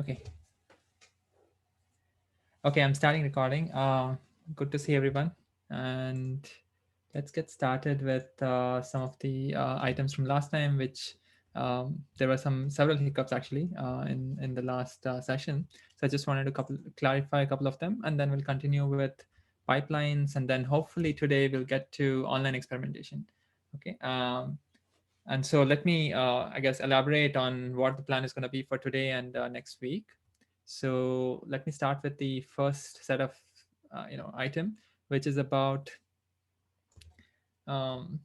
Okay. Okay, I'm starting recording. Good to see everyone. And let's get started with some of the items from last time, which there were several hiccups actually in the last session. So I just wanted to clarify a couple of them, and then we'll continue with pipelines, and then hopefully today we'll get to online experimentation. Okay. And so let me, I guess, elaborate on what the plan is going to be for today and next week. So let me start with the first set of item, which is about um,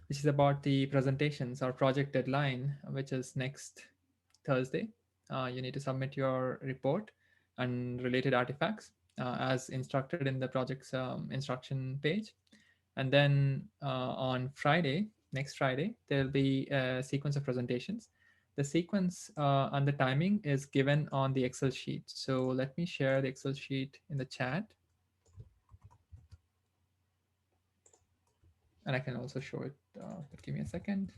the presentations or project deadline, which is next Thursday. You need to submit your report and related artifacts as instructed in the project's instruction page. And then on Friday, next Friday, there'll be a sequence of presentations. The sequence and the timing is given on the Excel sheet. So let me share the Excel sheet in the chat. And I can also show it, but give me a second.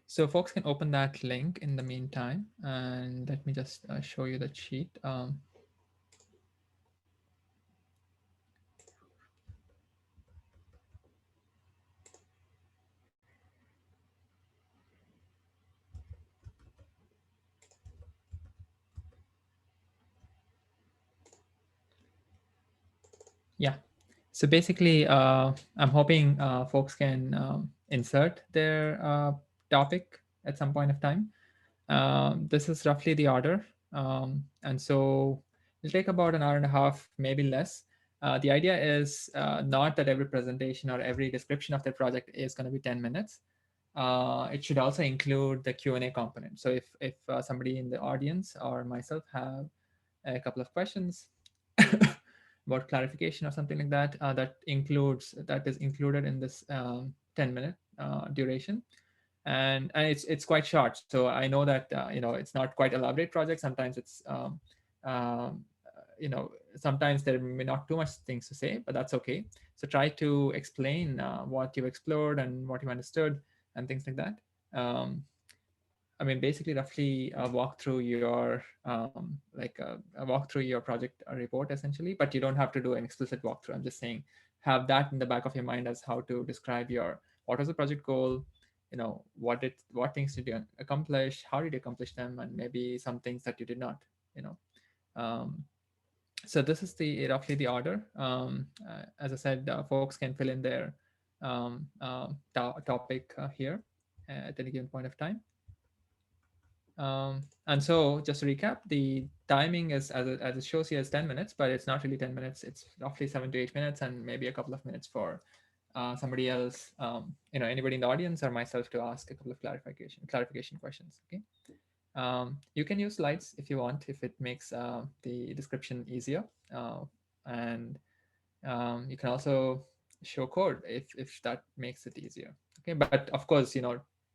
So folks can open that link in the meantime. And let me just show you the sheet. Yeah. So basically, I'm hoping folks can insert their topic at some point of time. This is roughly the order. And so it'll take about an hour and a half, maybe less. The idea is not that every presentation or every description of the project is going to be 10 minutes. It should also include the Q&A component. So if somebody in the audience or myself have a couple of questions about clarification or something like that, that is included in this 10-minute duration. And it's quite short. So I know that it's not quite elaborate project. Sometimes it's um, sometimes there may not too much things to say, but that's okay. So try to explain what you've explored and what you understood and things like that. I mean, basically, roughly walk through your walk through your project report essentially, but you don't have to do an explicit walkthrough. I'm just saying, have that in the back of your mind as how to describe what was the project goal, what things did you accomplish, how did you accomplish them, and maybe some things that you did not. You know, um, so this is the roughly the order. As I said, folks can fill in their topic here at any given point of time. And so just to recap, the timing is as it shows here is 10 minutes, but it's not really 10 minutes. It's roughly 7 to 8 minutes and maybe a couple of minutes for somebody else, anybody in the audience or myself to ask a couple of clarification questions. Okay. You can use slides if you want, if it makes the description easier. And you can also show code if that makes it easier. Okay, but of course,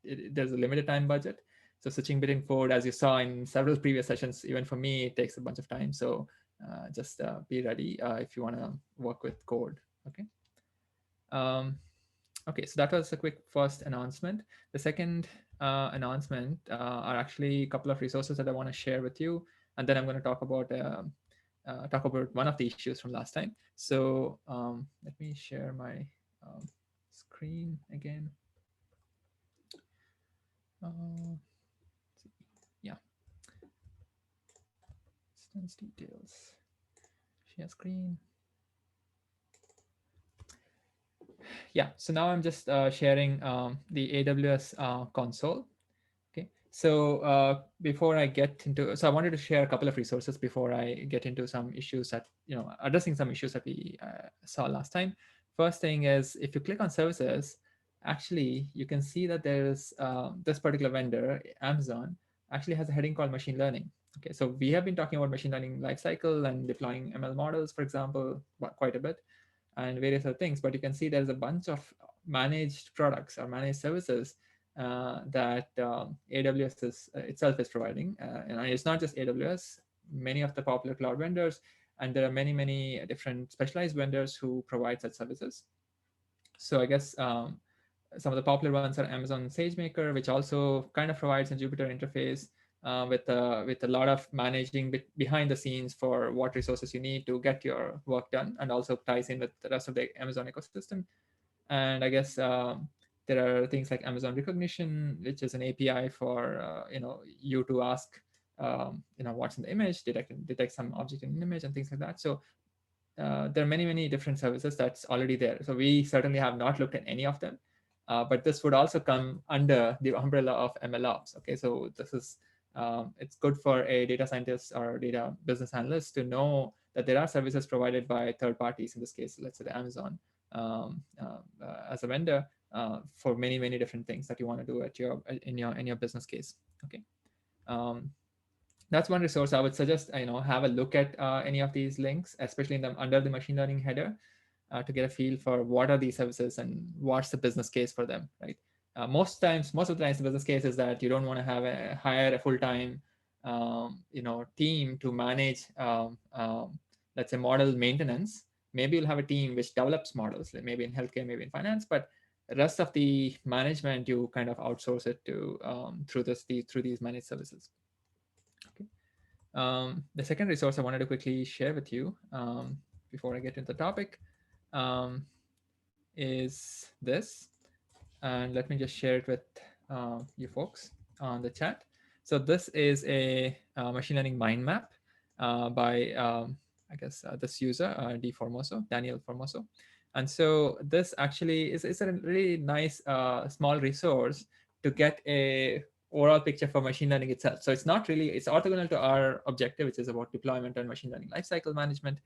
there's a limited time budget. So switching between code, as you saw in several previous sessions, even for me, it takes a bunch of time. So just be ready if you want to work with code. Okay. Okay, so that was a quick first announcement. The second announcement are actually a couple of resources that I want to share with you, and then I'm going to talk about one of the issues from last time. So let me share my screen again. Yeah, instance details, share screen. Yeah, so now I'm just sharing the AWS console. Okay, so before I get into, so I wanted to share a couple of resources before I get into some issues that, addressing some issues that we saw last time. First thing is, if you click on services, actually, you can see that there's this particular vendor, Amazon, actually has a heading called machine learning. Okay, so we have been talking about machine learning lifecycle and deploying ML models, for example, quite a bit, and various other things. But you can see there's a bunch of managed products or managed services that AWS itself is providing. And it's not just AWS, many of the popular cloud vendors, and there are many different specialized vendors who provide such services. So I guess some of the popular ones are Amazon SageMaker, which also kind of provides a Jupyter interface with a lot of managing behind the scenes for what resources you need to get your work done, and also ties in with the rest of the Amazon ecosystem. And I guess there are things like Amazon Recognition, which is an API for you to ask what's in the image, detect some object in an image, and things like that. So there are many different services that's already there. So we certainly have not looked at any of them, but this would also come under the umbrella of MLOps. Okay, so this is it's good for a data scientist or data business analyst to know that there are services provided by third parties. In this case, let's say the Amazon as a vendor for many different things that you want to do at your in your business case. Okay. Um, that's one resource I would suggest. Have a look at any of these links, especially in the under the machine learning header, to get a feel for what are these services and what's the business case for them. Right. Most of the times, the business case is that you don't want to hire a full time, team to manage, let's say, model maintenance. Maybe you'll have a team which develops models, like maybe in healthcare, maybe in finance, but the rest of the management you kind of outsource it to through these managed services. Okay. The second resource I wanted to quickly share with you before I get into the topic um, is this. And let me just share it with you folks on the chat. So this is a machine learning mind map by, I guess, this user, Daniel Formoso. And so this actually is a really nice small resource to get a overall picture for machine learning itself. So it's orthogonal to our objective, which is about deployment and machine learning lifecycle management,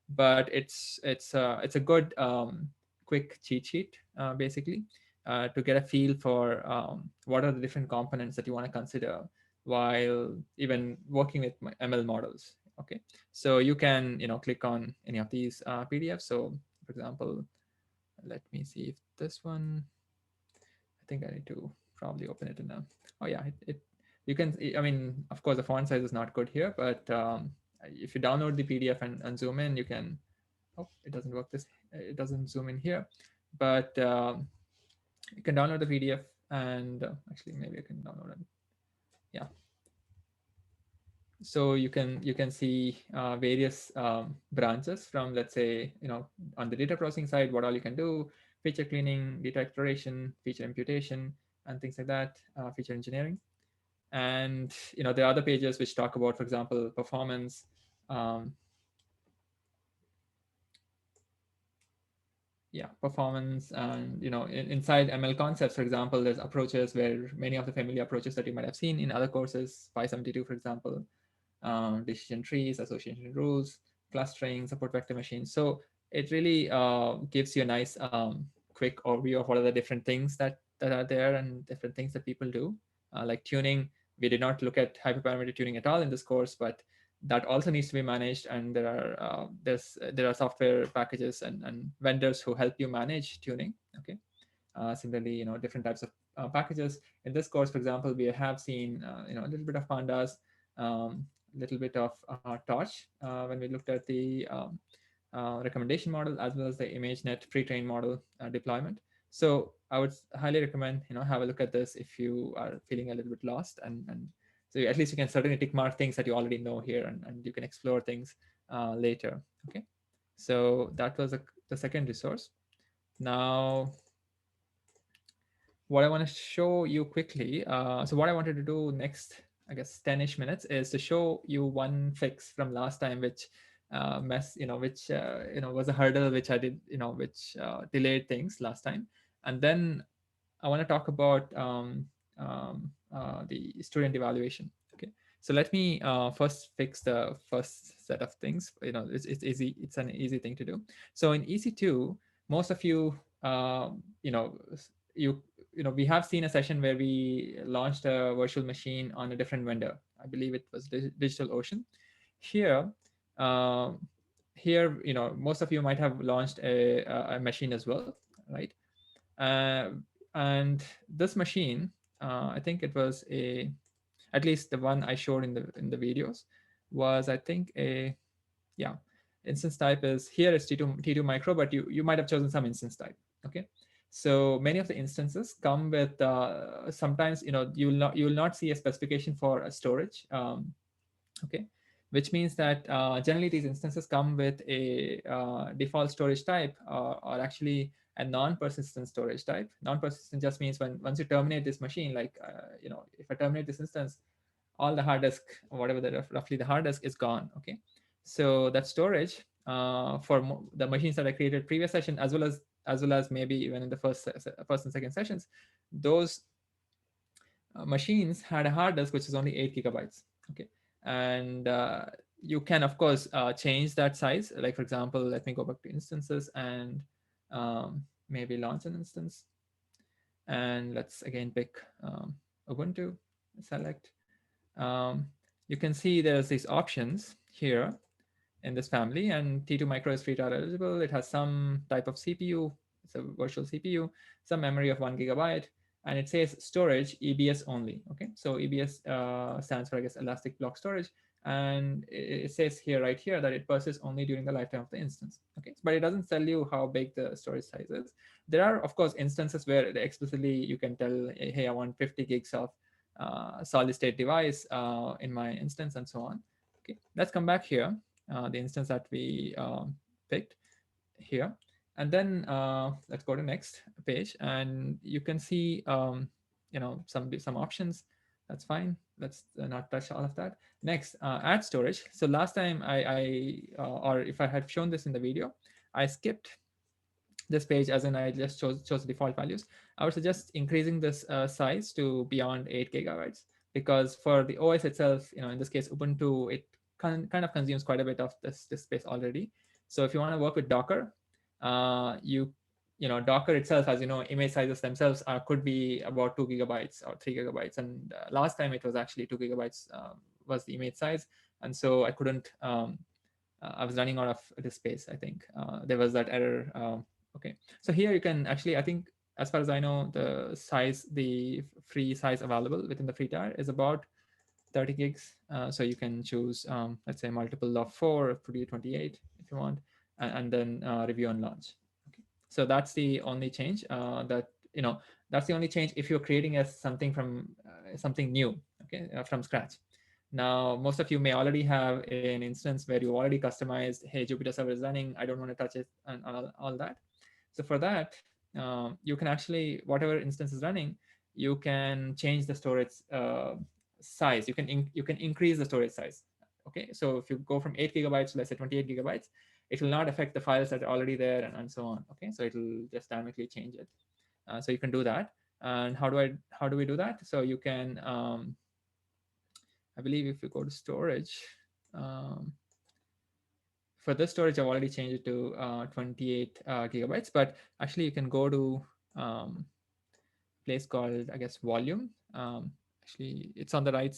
but it's a good quick cheat sheet basically to get a feel for what are the different components that you want to consider while even working with ML models. Okay, so you can click on any of these PDFs. So for example, let me see if this one, I think I need to probably open it in a, oh yeah, it you can, I mean, of course the font size is not good here, but if you download the PDF and zoom in, you can, oh, it doesn't work this, it doesn't zoom in here, but you can download the PDF and actually maybe I can download it. Yeah. So you can see various branches from, let's say, on the data processing side, what all you can do, feature cleaning, data exploration, feature imputation, and things like that, feature engineering. And there are other pages which talk about, for example, performance, performance, and inside ML concepts, for example, there's approaches where many of the familiar approaches that you might have seen in other courses, 572, for example, decision trees, association rules, clustering, support vector machines. So it really gives you a nice quick overview of what are the different things that are there and different things that people do, like tuning. We did not look at hyperparameter tuning at all in this course, but that also needs to be managed, and there are software packages and vendors who help you manage tuning. Okay. Similarly, different types of packages in this course. For example, we have seen a little bit of pandas, a little bit of torch when we looked at the recommendation model, as well as the ImageNet pre-trained model deployment. So I would highly recommend have a look at this if you are feeling a little bit lost, and so at least you can certainly tick mark things that you already know here, and you can explore things later. Okay, so that was the second resource. Now what I want to show you quickly. So what I wanted to do next, I guess 10-ish minutes, is to show you one fix from last time, which was a hurdle which I did, which delayed things last time. And then I want to talk about the student evaluation. Okay, so let me first fix the first set of things. It's easy. It's an easy thing to do. So in EC2, most of you, you we have seen a session where we launched a virtual machine on a different vendor. I believe it was DigitalOcean. Here, uh, most of you might have launched a machine as well, right? Uh, and this machine, I think it was at least the one I showed in the videos, was, I think, yeah, instance type is here is T2 micro, but you might have chosen some instance type. Okay, So many of the instances come with sometimes you will not see a specification for a storage. Okay, which means that generally these instances come with a default storage type, or actually a non-persistent storage type. Non-persistent just means when once you terminate this machine, like if I terminate this instance, all the hard disk, whatever roughly the hard disk is gone. Okay, so that storage for the machines that I created previous session, as well as maybe even in the first and second sessions, those machines had a hard disk which is only 8 GB. Okay, and you can of course change that size. Like for example, let me go back to instances and maybe launch an instance, and let's again pick Ubuntu, select. um, you can see there's these options here in this family, and T2 Micro is free trial eligible. It has some type of CPU, it's a virtual CPU, some memory of 1 GB, and it says storage EBS only. Okay, so EBS stands for, I guess, elastic block storage, and it says here, right here, that it persists only during the lifetime of the instance. Okay, but it doesn't tell you how big the storage size is. There are, of course, instances where explicitly you can tell, hey, I want 50 gigs of solid state device in my instance, and so on. Okay, let's come back here, the instance that we picked here. And then let's go to next page, and you can see some options. That's fine. Let's not touch all of that. Next, add storage. So last time or if I had shown this in the video, I skipped this page, as in I just chose the default values. I would suggest increasing this size to beyond 8 GB, because for the OS itself, in this case Ubuntu, it kind of consumes quite a bit of this space already. So if you want to work with Docker, Docker itself, as you know, image sizes themselves could be about 2 GB or 3 GB, and last time it was actually 2 GB was the image size, and so I couldn't. I was running out of the space. I think there was that error. Okay, so here you can actually, I think, as far as I know, the free size available within the free tier is about 30 gigs. So you can choose, let's say, multiple of 4, could be 28 if you want, and then review and launch. Okay, so that's the only change that's the only change if you're creating something new, okay, from scratch. Now, most of you may already have an instance where you already customized, hey, Jupyter server is running, I don't want to touch it, and all that. So for that, you can actually, whatever instance is running, you can change the storage size. You can increase the storage size. Okay, so if you go from 8 GB to, let's say, 28 GB, it will not affect the files that are already there, and so on. Okay, so it will just dynamically change it. So you can do that. And how do we do that? So you can, I believe, if you go to storage, um, for this storage, I've already changed it to 28 GB. But actually, you can go to place called, I guess, volume. Actually, it's on the right.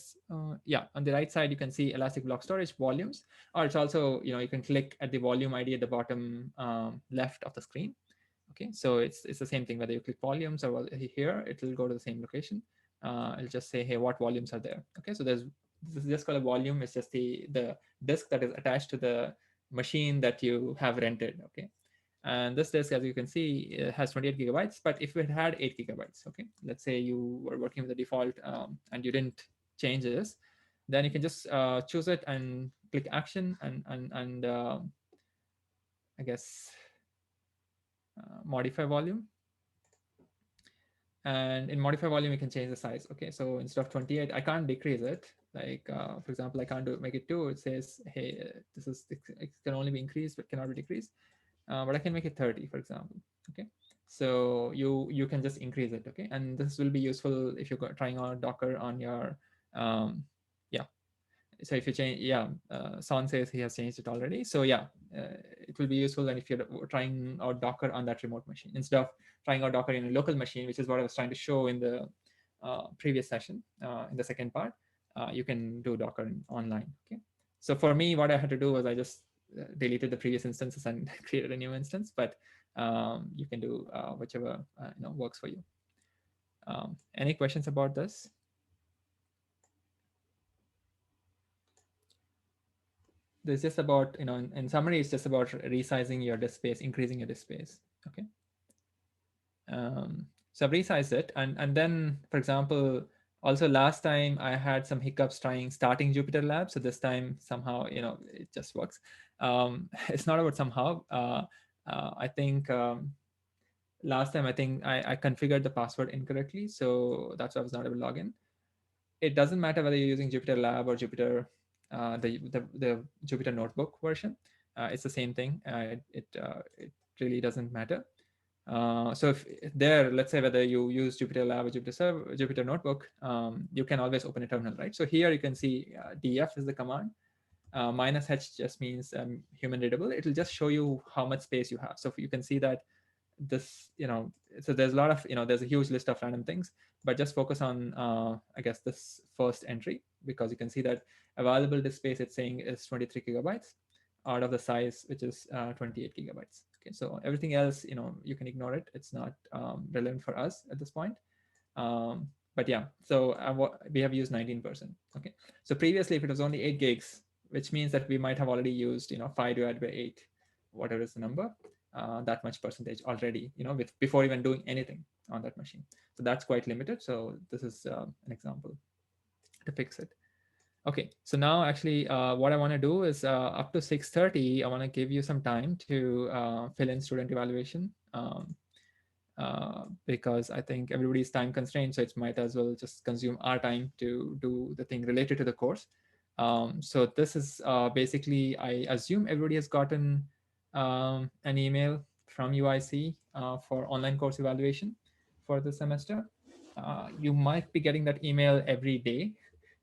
Yeah, on the right side, you can see elastic block storage volumes. Or it's also, you can click at the volume ID at the bottom left of the screen. Okay, so it's the same thing whether you click volumes or here, it will go to the same location. It'll just say, hey, what volumes are there? Okay, so this is just called a volume. It's just the disk that is attached to the machine that you have rented. Okay, and this disk, as you can see, it has 28 GB. But if it had 8 GB, okay, let's say you were working with the default and you didn't change this, then you can just choose it and click action and I guess modify volume. And in modify volume, you can change the size. Okay, so instead of 28, I can't decrease it. Like for example, I can't make it 2. It says, hey, it can only be increased but cannot be decreased. But I can make it 30, for example. Okay, so you can just increase it. Okay, and this will be useful if you're trying out Docker on your yeah. So if you change, yeah, Son says he has changed it already. So yeah, it will be useful. And if you're trying out Docker on that remote machine instead of trying out Docker in a local machine, which is what I was trying to show in the previous session, in the second part, you can do Docker online. Okay. So for me, what I had to do was I just deleted the previous instances and created a new instance. But you can do whichever works for you. Any questions about this? It's just about, in summary, it's just about resizing your disk space, increasing your disk space. Okay. So I've resized it, and then, for example, also last time I had some hiccups trying starting Jupyter Lab. So this time somehow, it just works. It's not about somehow. I think last time I configured the password incorrectly, so that's why I was not able to log in. It doesn't matter whether you're using Jupyter Lab or Jupyter, the Jupyter Notebook version. It's the same thing. It really doesn't matter. So if there, let's say whether you use Jupyter Lab or Jupyter Notebook, you can always open a terminal, right? So here you can see df is the command. -h just means human readable. It'll just show you how much space you have. So you can see that this, so there's a lot of, there's a huge list of random things, but just focus on, I guess, this first entry, because you can see that available disk space it's saying is 23 gigabytes out of the size, which is 28 gigabytes. Okay, so everything else, you can ignore it. It's not relevant for us at this point. But yeah, so we have used 19%. Okay, so previously if it was only 8 gigs, which means that we might have already used 5 divided by 8, whatever is the number, that much percentage already, with before even doing anything on that machine. So that's quite limited. So this is an example to fix it. Okay, so now actually what I want to do is up to 6:30, I want to give you some time to fill in student evaluation. Because I think everybody's time constrained, so it might as well just consume our time to do the thing related to the course. So this is basically, I assume everybody has gotten an email from UIC for online course evaluation for the semester. You might be getting that email every day.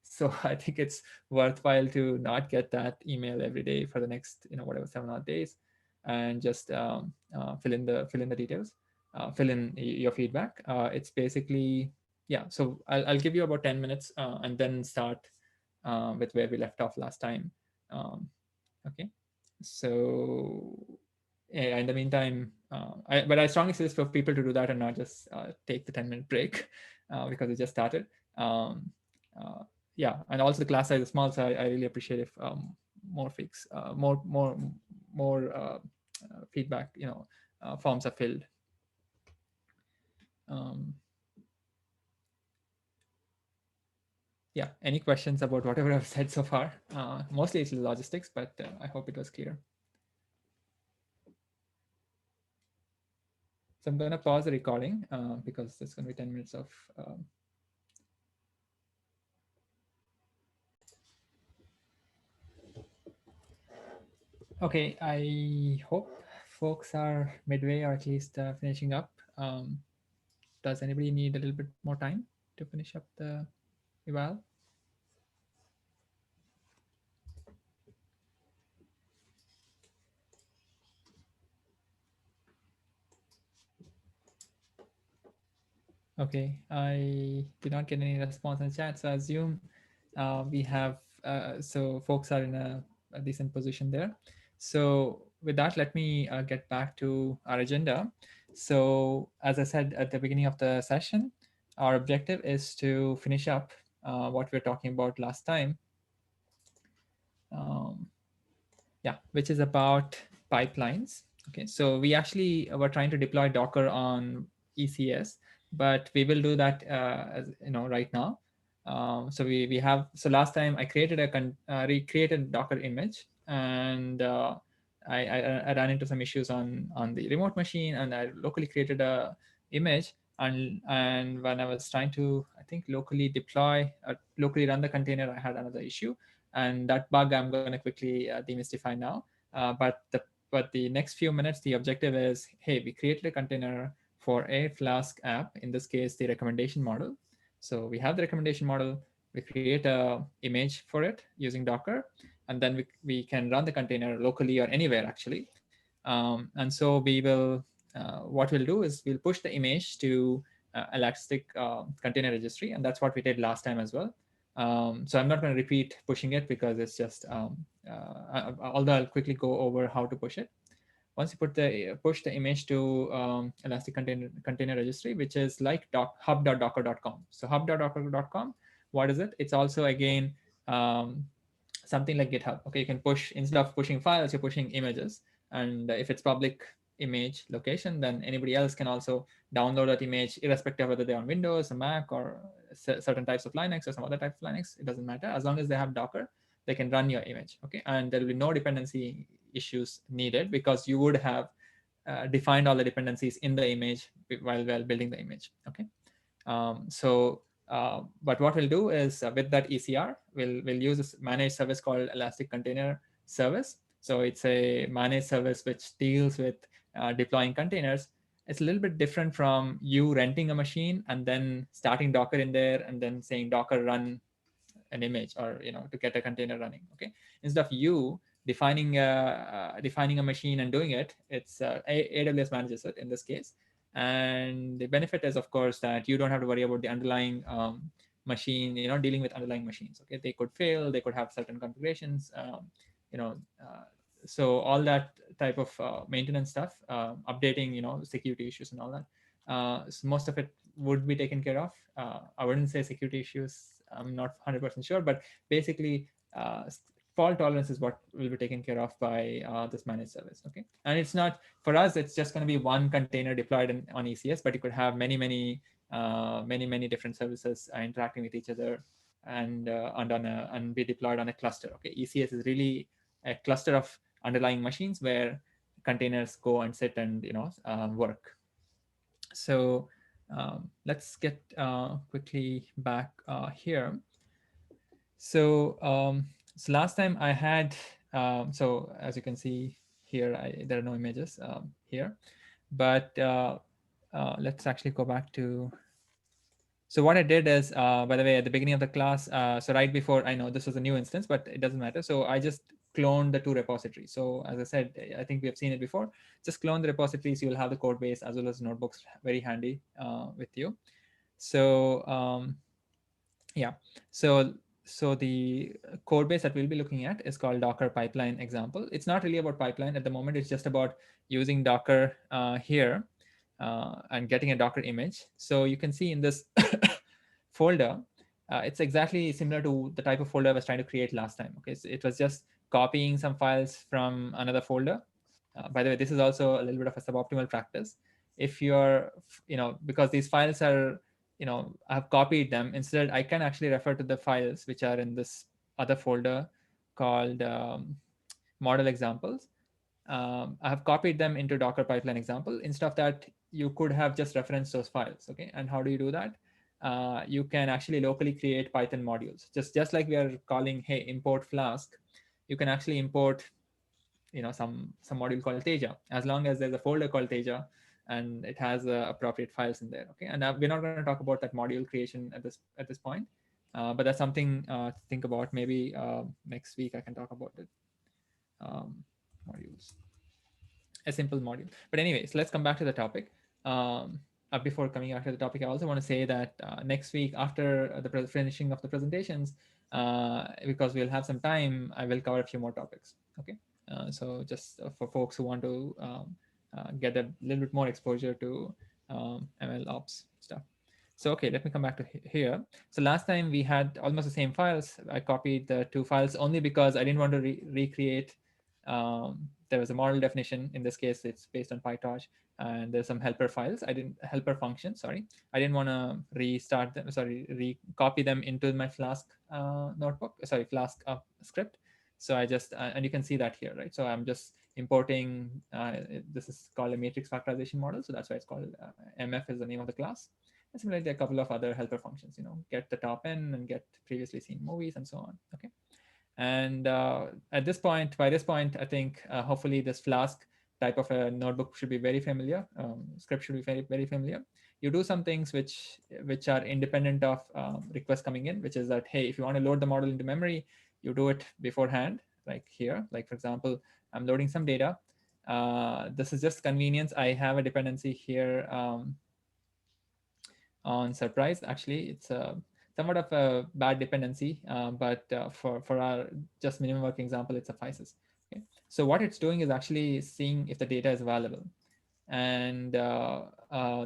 So I think it's worthwhile to not get that email every day for the next, whatever, 7 odd days, and just fill in the details, fill in your feedback. It's basically, yeah. So I'll give you about 10 minutes and then start with where we left off last time. Okay, so yeah, in the meantime, but I strongly suggest for people to do that and not just take the 10-minute break because it just started. Um, uh, yeah, and also the class size is small, so I really appreciate if more feedback, forms are filled. Um, yeah, any questions about whatever I've said so far? Mostly it's logistics, but I hope it was clear. So I'm going to pause the recording because it's going to be 10 minutes of okay, I hope folks are midway or at least finishing up. Does anybody need a little bit more time to finish up the eval? Okay, I did not get any response in the chat, so I assume we have, so folks are in a decent position there. So with that, let me get back to our agenda. So as I said at the beginning of the session, our objective is to finish up what we were talking about last time. Yeah, which is about pipelines. Okay, so we actually were trying to deploy Docker on ECS, but we will do that right now. So we have, so last time I created recreated Docker image, and I ran into some issues on the remote machine, and I locally created a image, and when I was trying to, I think, locally deploy, locally run the container, I had another issue, and that bug I'm going to quickly demystify now. But the next few minutes, the objective is, hey, we created a container for a Flask app, in this case, the recommendation model. So we have the recommendation model, we create a image for it using Docker, and then we can run the container locally or anywhere, actually. And so we will, what we'll do is we'll push the image to Elastic Container Registry, and that's what we did last time as well. So I'm not going to repeat pushing it because it's just, although I'll quickly go over how to push it. Once you push the image to Elastic Container Registry, which is like hub.docker.com. So hub.docker.com, what is it? It's also, again, something like GitHub. Okay, you can push, instead of pushing files, you're pushing images. And if it's public, image location, then anybody else can also download that image, irrespective of whether they're on Windows, a Mac, or certain types of Linux or some other type of Linux. It doesn't matter. As long as they have Docker, they can run your image. Okay, and there will be no dependency issues needed, because you would have defined all the dependencies in the image while building the image. Okay, but what we'll do is, with that ECR, we'll use this managed service called Elastic Container Service. So it's a managed service which deals with deploying containers. It's a little bit different from you renting a machine and then starting Docker in there and then saying Docker run an image, or to get a container running. Okay, instead of you defining a machine and doing it, it's AWS manages it in this case. And the benefit is, of course, that you don't have to worry about the underlying machine, dealing with underlying machines. Okay, they could fail, they could have certain configurations, you know uh, so all that type of maintenance stuff, updating, security issues and all that, so most of it would be taken care of. I wouldn't say security issues, I'm not 100% sure, but basically, fault tolerance is what will be taken care of by this managed service. Okay, and it's not for us; it's just going to be one container deployed on ECS, but you could have many different services interacting with each other, and be deployed on a cluster. Okay, ECS is really a cluster of underlying machines where containers go and sit and work. So let's get quickly back here. So last time I had, so as you can see here, there are no images here, but let's actually go back to. So what I did is, by the way, at the beginning of the class, so right before, I know this was a new instance, but it doesn't matter. So I just cloned the two repositories. So as I said, I think we have seen it before. Just clone the repositories. You will have the code base as well as notebooks very handy with you. So yeah, so the code base that we'll be looking at is called Docker pipeline example. It's not really about pipeline at the moment. It's just about using Docker here and getting a Docker image. So you can see in this folder, it's exactly similar to the type of folder I was trying to create last time. Okay, so it was just copying some files from another folder. By the way, this is also a little bit of a suboptimal practice. If you're, because these files are, I've copied them. Instead, I can actually refer to the files which are in this other folder called model examples. I have copied them into Docker pipeline example. Instead of that, you could have just referenced those files. Okay, and how do you do that? You can actually locally create Python modules. Just like we are calling, hey, import Flask, you can actually import some module called Teja, as long as there's a folder called Teja and it has appropriate files in there. Okay, and we're not going to talk about that module creation at this point, but that's something to think about. Maybe next week I can talk about it. Modules, a simple module. But anyways, let's come back to the topic. Before coming back to the topic, I also want to say that next week, after the finishing of the presentations, because we'll have some time, I will cover a few more topics. Okay, so just for folks who want to get a little bit more exposure to MLOps stuff. So okay, let me come back to here. So last time we had almost the same files. I copied the two files only because I didn't want to recreate. There was a model definition. In this case, it's based on PyTorch, and there's some helper files. Helper functions. Sorry, I didn't want to restart them. Sorry, copy them into my Flask notebook. Sorry, Flask script. So I just and you can see that here, right? So I'm just importing. This is called a matrix factorization model. So that's why it's called MF is the name of the class. And similarly, a couple of other helper functions. Get the top n and get previously seen movies and so on. Okay. And by this point, I think hopefully this Flask type of a notebook should be very familiar. Script should be very familiar. You do some things which are independent of requests coming in, which is that, hey, if you want to load the model into memory, you do it beforehand, like here. Like for example, I'm loading some data. This is just convenience. I have a dependency here on surprise. Actually, it's somewhat of a bad dependency, but for our just minimum work example, it suffices. Okay. So what it's doing is actually seeing if the data is available. And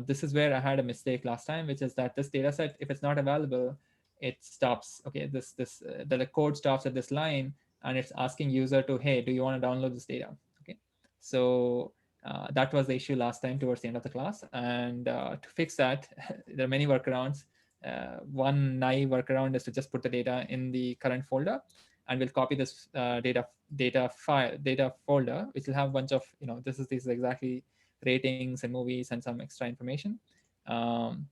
this is where I had a mistake last time, which is that this data set, if it's not available, it stops. Okay, the code stops at this line, and it's asking user to, hey, do you want to download this data? Okay, so That was the issue last time towards the end of the class. And to fix that, there are many workarounds. One naive workaround is to just put the data in the current folder, and we'll copy this data folder, which will have a bunch of, this is exactly ratings and movies and some extra information. Um,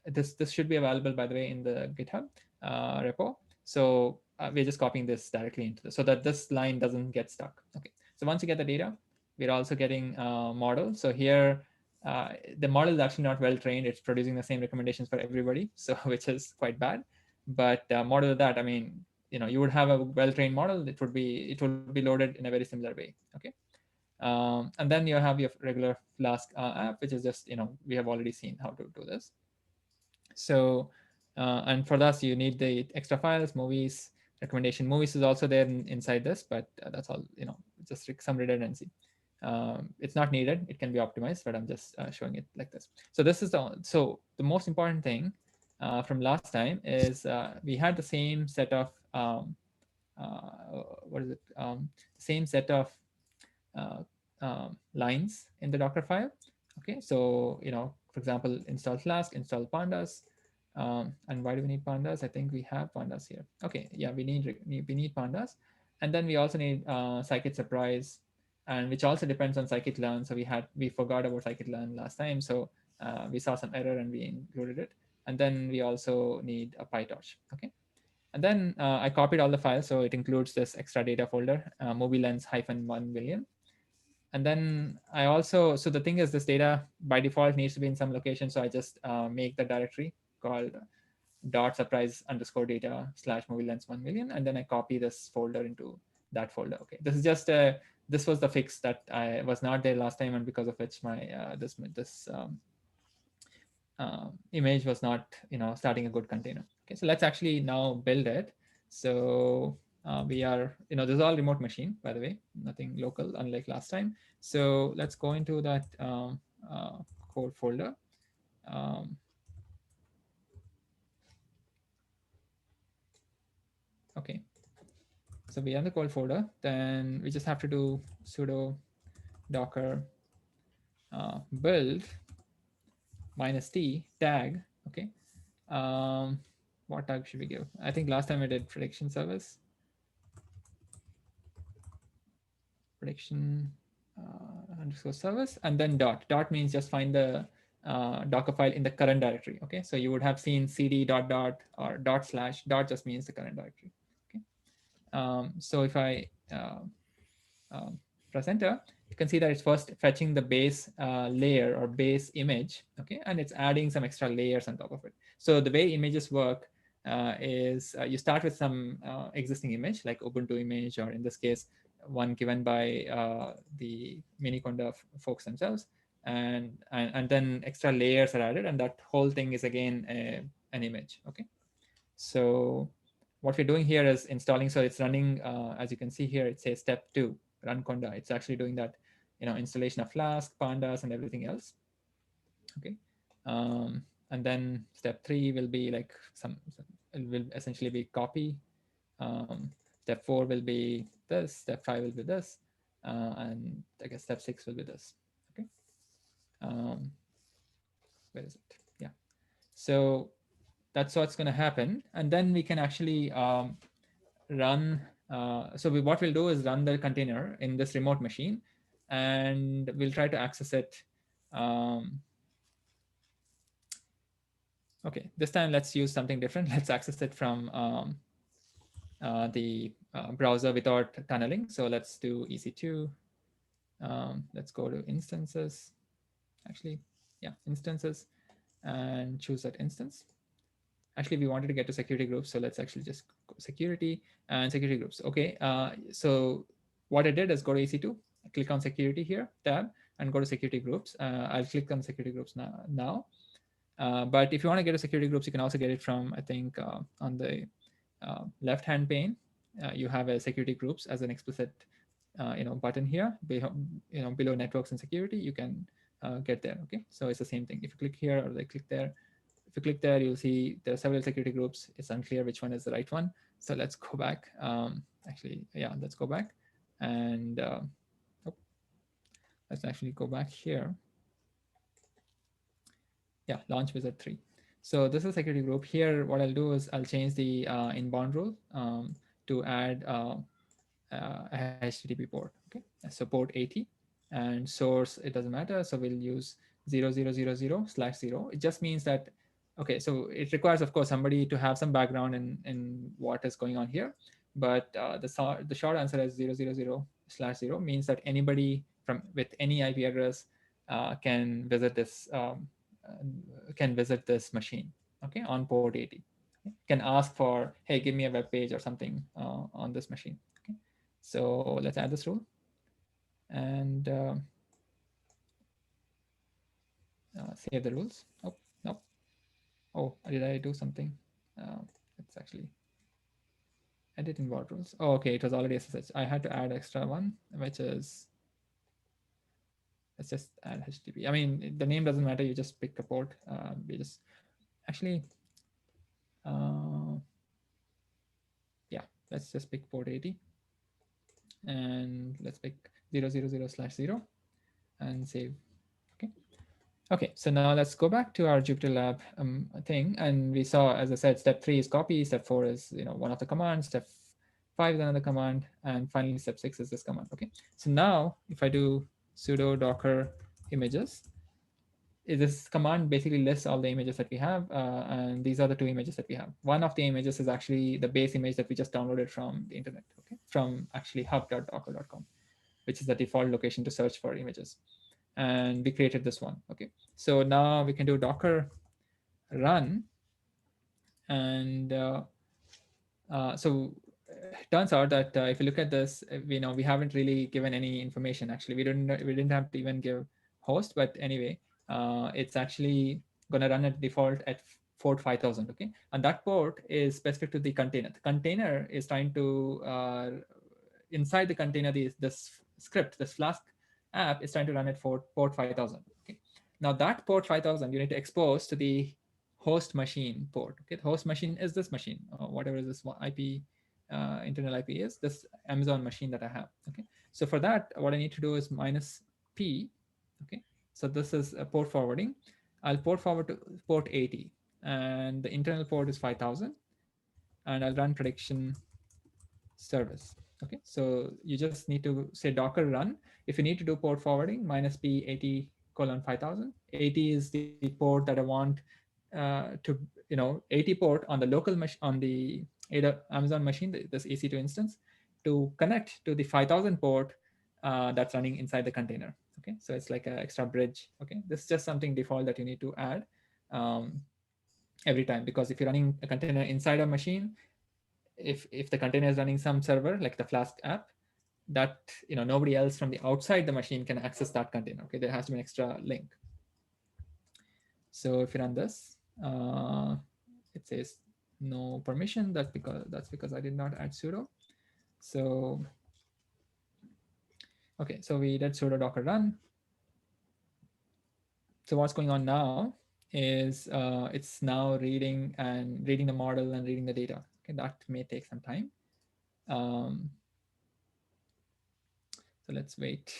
this should be available, by the way, in the GitHub repo. So we're just copying this directly into this so that this line doesn't get stuck. Okay. So once you get the data, we're also getting model. So here, the model is actually not well trained. It's producing the same recommendations for everybody, so which is quite bad. But model of that, I mean, you would have a well-trained model. It would be loaded in a very similar way. Okay. And then you have your regular Flask app, which is just, we have already seen how to do this. So, and for that, you need the extra files, movies, recommendation. Movies is also there inside this, but that's all, just some redundancy. It's not needed. It can be optimized, but I'm just showing it like this. So the most important thing from last time is we had the same set of, what is it? Same set of uh, lines in the Docker file. Okay, so for example, install Flask, install pandas, and why do we need pandas? I think we have pandas here. Okay, yeah, we need pandas, and then we also need scikit surprise, and which also depends on scikit-learn. So we forgot about scikit-learn last time, so we saw some error and we included it. And then we also need a PyTorch. Okay. And then I copied all the files, so it includes this extra data folder, movie lens -1 million. And then so the thing is, this data by default needs to be in some location. So I just make the directory called dot surprise underscore data slash movie lens 1 million. And then I copy this folder into that folder. Okay. This was the fix that I was not there last time, and because of which my this image was not starting a good container. Okay, so let's actually now build it. So we are, this is all remote machine, by the way, nothing local, unlike last time. So let's go into that code folder. um, okay, so we have the code folder. Then we just have to do sudo docker build -t tag. Okay. What tag should we give? I think last time I did prediction service. Prediction underscore service, and then dot means just find the Docker file in the current directory. Okay, so you would have seen cd dot dot or dot slash. Dot just means the current directory. Okay. So if I um, press enter, you can see that it's first fetching the base layer or base image. Okay, and it's adding some extra layers on top of it. So the way images work is you start with some existing image like Ubuntu image, or in this case one given by the Miniconda folks themselves, and then extra layers are added, and that whole thing is again an image. Okay, so what we're doing here is installing. So it's running, as you can see here, it says step 2, run conda. It's actually doing that, installation of Flask, pandas, and everything else. Okay. And then step 3 will be like it will essentially be copy. Step 4 will be this. Step 5 will be this. And I guess step 6 will be this. Okay. Where is it? Yeah. So that's what's going to happen. And then we can actually run. What we'll do is run the container in this remote machine, and we'll try to access it. Okay, this time let's use something different. Let's access it from the browser without tunneling. So let's do EC2. Let's go to instances. Actually, yeah, instances, and choose that instance. Actually, we wanted to get to security groups, so let's actually just go security and security groups. Okay, so what I did is go to EC2, click on security here, tab, and go to security groups. I'll click on security groups now. But if you want to get to security groups, you can also get it from, I think, on the left-hand pane. You have a security groups as an explicit button here. Below networks and security, you can get there. Okay, so it's the same thing. If you click here or they click there, if you click there, you'll see there are several security groups. It's unclear which one is the right one. So let's go back. Actually, yeah, let's go back. And Let's actually go back here. Yeah, launch wizard 3. So this is security group. Here, what I'll do is I'll change the inbound rule to add a HTTP port. Okay, so port 80, and source, it doesn't matter. So we'll use 0000/0. It just means that, okay, so it requires, of course, somebody to have some background in what is going on here. But the short answer is 000/0 means that anybody from with any IP address can visit this machine, okay, on port 80. Okay? Can ask for, hey, give me a web page or something on this machine. Okay, so let's add this rule and save the rules. Oh, no. Oh, did I do something? Let's actually edit involved rules. Oh, okay, it was already SSH. I had to add extra one, which is, let's just add HTTP. I mean, the name doesn't matter. You just pick a port. We just actually, uh, yeah, let's just pick port 80 and let's pick 000/0 and save. Okay. Okay, so now let's go back to our Jupyter Lab thing, and we saw, as I said, step 3 is copy, step 4 is one of the commands, step 5 is another command, and finally step 6 is this command. Okay, so now if I do sudo docker images, this command basically lists all the images that we have, and these are the 2 images that we have. One of the images is actually the base image that we just downloaded from the internet, okay, from actually hub.docker.com, which is the default location to search for images. And we created this one. Okay, so now we can do docker run, and so it turns out that if you look at this, we haven't really given any information. Actually, we didn't have to even give host, but anyway, it's actually going to run at default at port 5000. Okay, and that port is specific to the container. The container is trying to inside the container, this script, this Flask app is trying to run at port 5000. Okay, now that port 5000 you need to expose to the host machine port. Okay, the host machine is this machine, whatever this IP internal IP is, this Amazon machine that I have. Okay, so for that, what I need to do is -p. Okay, so this is a port forwarding. I'll port forward to port 80, and the internal port is 5000, and I'll run prediction service. Okay, so you just need to say docker run. If you need to do port forwarding, -p 80:5000. 80 is the port that I want to 80 port on the local machine, on the Amazon machine, this EC2 instance, to connect to the 5000 port that's running inside the container. Okay, so it's like an extra bridge. Okay, this is just something default that you need to add every time, because if you're running a container inside a machine, if the container is running some server like the Flask app, that nobody else from the outside the machine can access that container. Okay, there has to be an extra link. So if you run this, it says no permission. That's because I did not add sudo. So okay, so we did sudo docker run. So what's going on now is it's now reading the model and reading the data. Okay, that may take some time. So let's wait.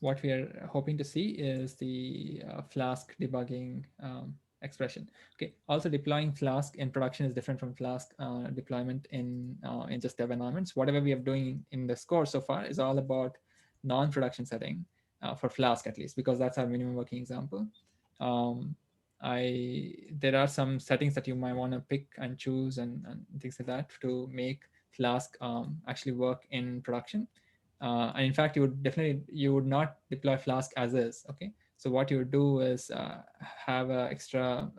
What we are hoping to see is the Flask debugging expression. Okay. Also, deploying Flask in production is different from Flask deployment in just dev environments. Whatever we are doing in this course so far is all about non-production setting for Flask, at least, because that's our minimum working example. There are some settings that you might want to pick and choose and things like that to make Flask actually work in production. And in fact, you would not deploy Flask as is. Okay, so what you would do is have an extra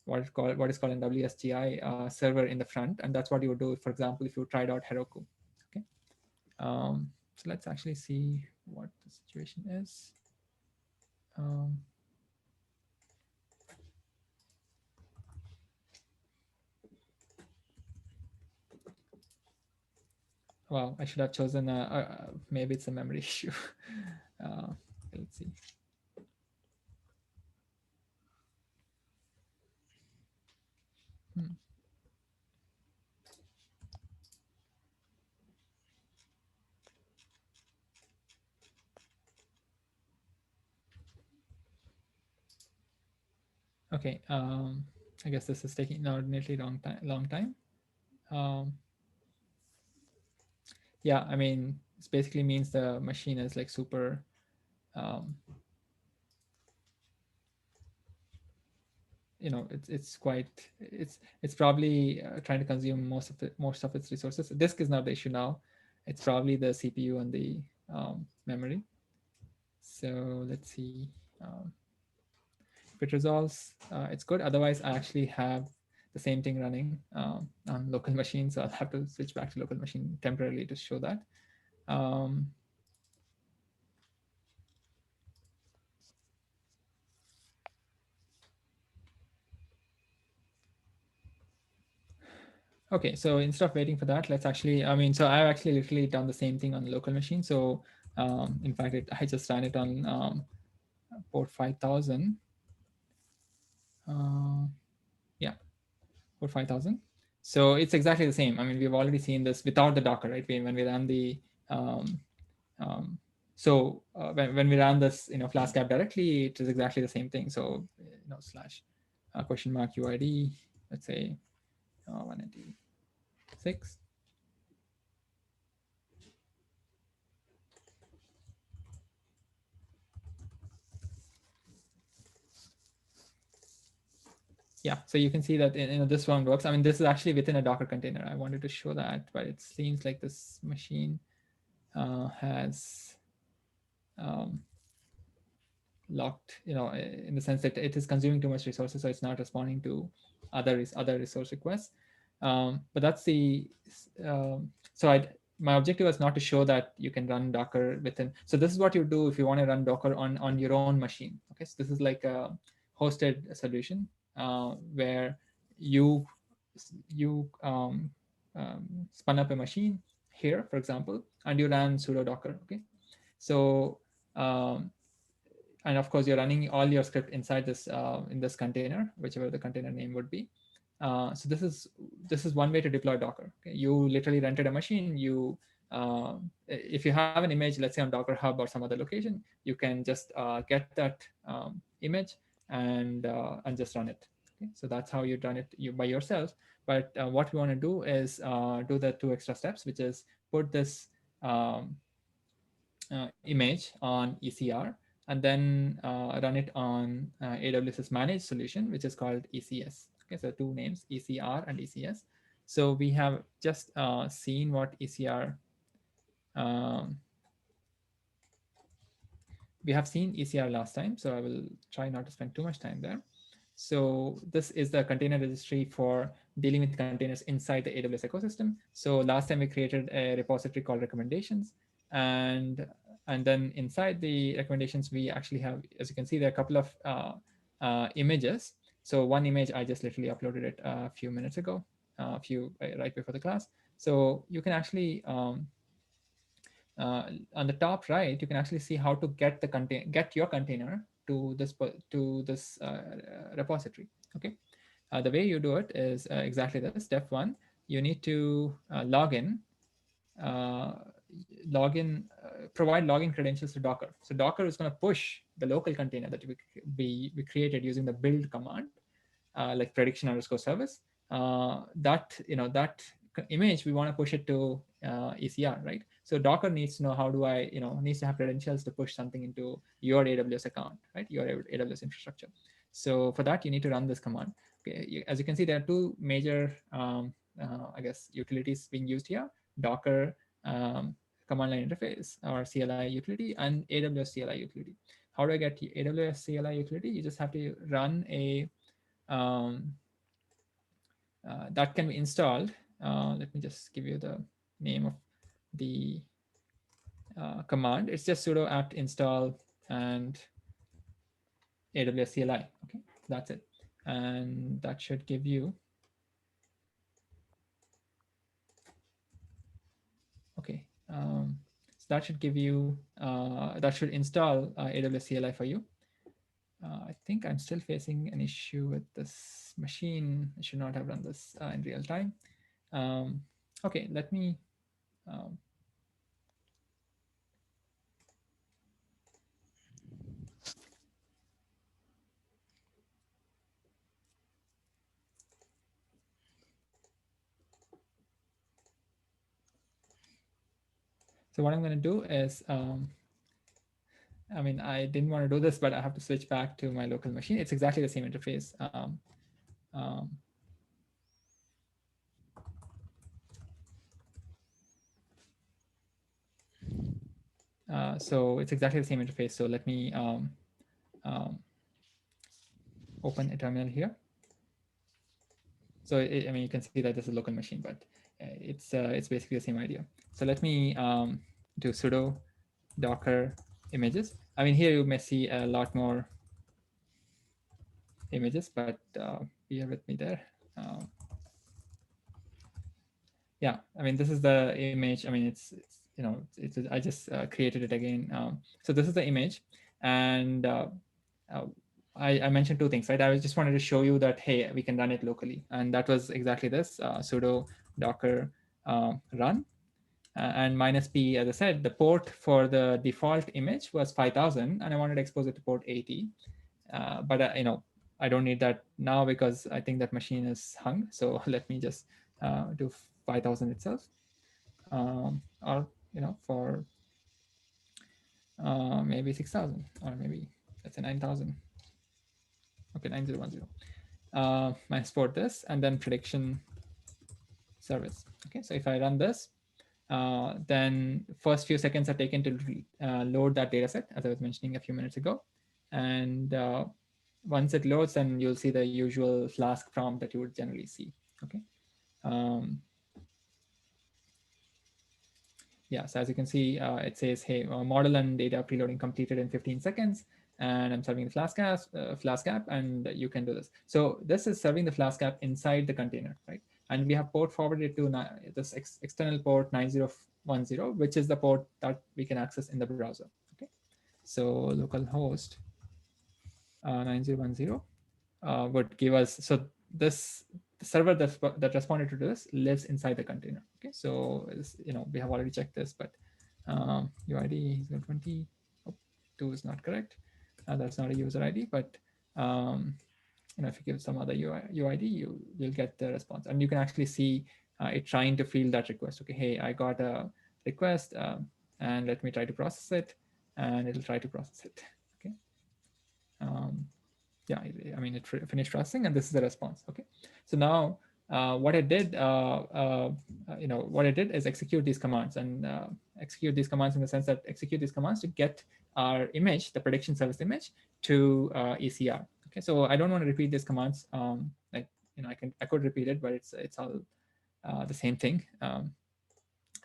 what is called an WSGI server in the front, and that's what you would do. For example, if you tried out Heroku. Okay, so let's actually see what the situation is. Wow, I should have chosen maybe it's a memory issue. Let's see. Okay, I guess this is taking inordinately long time. Um, yeah, I mean, this basically means the machine is like super, um, it's quite, it's probably trying to consume most of its resources. Disk is not the issue now. It's probably the CPU and the memory. So let's see. If it resolves, it's good. Otherwise, I actually have the same thing running on local machine, so I'll have to switch back to local machine temporarily to show that. Um, okay, so instead of waiting for that, let's actually, I mean, so I've actually literally done the same thing on the local machine. So in fact, I just ran it on port 5000. Uh, yeah, port 5000. So it's exactly the same. I mean, we've already seen this without the Docker, right? When we ran the um, Um, so when we ran this, Flask app directly, it is exactly the same thing. So slash question mark UID, let's say 196. Yeah, so you can see that this one works. I mean, this is actually within a Docker container. I wanted to show that, but it seems like this machine has um, locked, in the sense that it is consuming too much resources, so it's not responding to other resource requests. But that's the so my objective was not to show that you can run Docker within. So this is what you do if you want to run Docker on your own machine. Okay, so this is like a hosted solution where you spun up a machine here, for example, and you ran sudo docker. Okay, so um, and of course you're running all your script inside this in this container, whichever the container name would be. So this is one way to deploy Docker. Okay? You literally rented a machine. If you have an image, let's say on Docker Hub or some other location, you can just get that image and just run it. Okay? So that's how you run it by yourself. But what we want to do is do the two extra steps, which is put this um, image on ECR and then run it on AWS's managed solution, which is called ECS. Okay, so two names, ECR and ECS. So we have just seen what ECR, um, we have seen ECR last time, so I will try not to spend too much time there. So this is the container registry for dealing with containers inside the AWS ecosystem. So last time we created a repository called recommendations, and and then inside the recommendations we actually have, as you can see, there are a couple of images. So one image I just literally uploaded it a few minutes ago, right before the class. So you can actually on the top right, you can actually see how to get your container to this repository. Okay, the way you do it is exactly this. Step one, you need to uh, provide login credentials to Docker. So Docker is going to push the local container that we created using the build command, like prediction underscore service. That image we want to push it to ECR, right? So Docker needs to know how do I, needs to have credentials to push something into your AWS account, right? Your AWS infrastructure. So for that, you need to run this command. Okay, as you can see, there are two major, I guess, utilities being used here: Docker command line interface or CLI utility and AWS CLI utility. How do I get AWS CLI utility? You just have to run a um, that can be installed. Let me just give you the name of the command. It's just sudo apt install and AWS CLI. Okay, that's it. And that should give you, okay, so that should give you, that should install AWS CLI for you. I think I'm still facing an issue with this machine. I should not have run this in real time. Okay, let me um, So what I'm going to do is, I mean, I didn't want to do this, but I have to switch back to my local machine. It's exactly the same interface. Um, so it's exactly the same interface. So let me um, open a terminal here. So I mean, you can see that this is a local machine, but it's basically the same idea. So let me do sudo docker images. I mean, here you may see a lot more images, but bear with me there. Yeah, I mean, this is the image. I mean, it's you know, I just created it again. So this is the image, and uh, I mentioned two things, right? I just wanted to show you that, hey, we can run it locally, and that was exactly this sudo docker run. And minus p, as I said, the port for the default image was 5000, and I wanted to expose it to port 80. But you know, I don't need that now because I think that machine is hung. So let me just do 5000 itself, or you know, for maybe 6000, or maybe that's a 9000. Okay, 9010. I export this and then prediction service. Okay, so if I run this, then first few seconds are taken to load that data set, as I was mentioning a few minutes ago. And once it loads, then you'll see the usual Flask prompt that you would generally see. Okay. Um, yeah, so as you can see, it says, hey, model and data preloading completed in 15 seconds. And I'm serving the Flask app, and you can do this. So this is serving the Flask app inside the container, right? And we have port forwarded to this external port 9010, which is the port that we can access in the browser. Okay, so localhost 9010 would give us, so this the server that responded to this lives inside the container. Okay, so you know, we have already checked this, but UID is 20. Oh, 2 is not correct. That's not a user ID, but you know, if you give some other UID, you'll get the response, and you can actually see it trying to field that request. Okay, hey, I got a request, and let me try to process it, and it'll try to process it. Okay. Yeah, I mean, it finished processing, and this is the response. Okay, so now what it did, you know, what it did is execute these commands, and execute these commands in the sense that execute these commands to get our image, the prediction service image, to ECR. Okay, so I don't want to repeat these commands. Like, you know, I could repeat it, but it's all the same thing.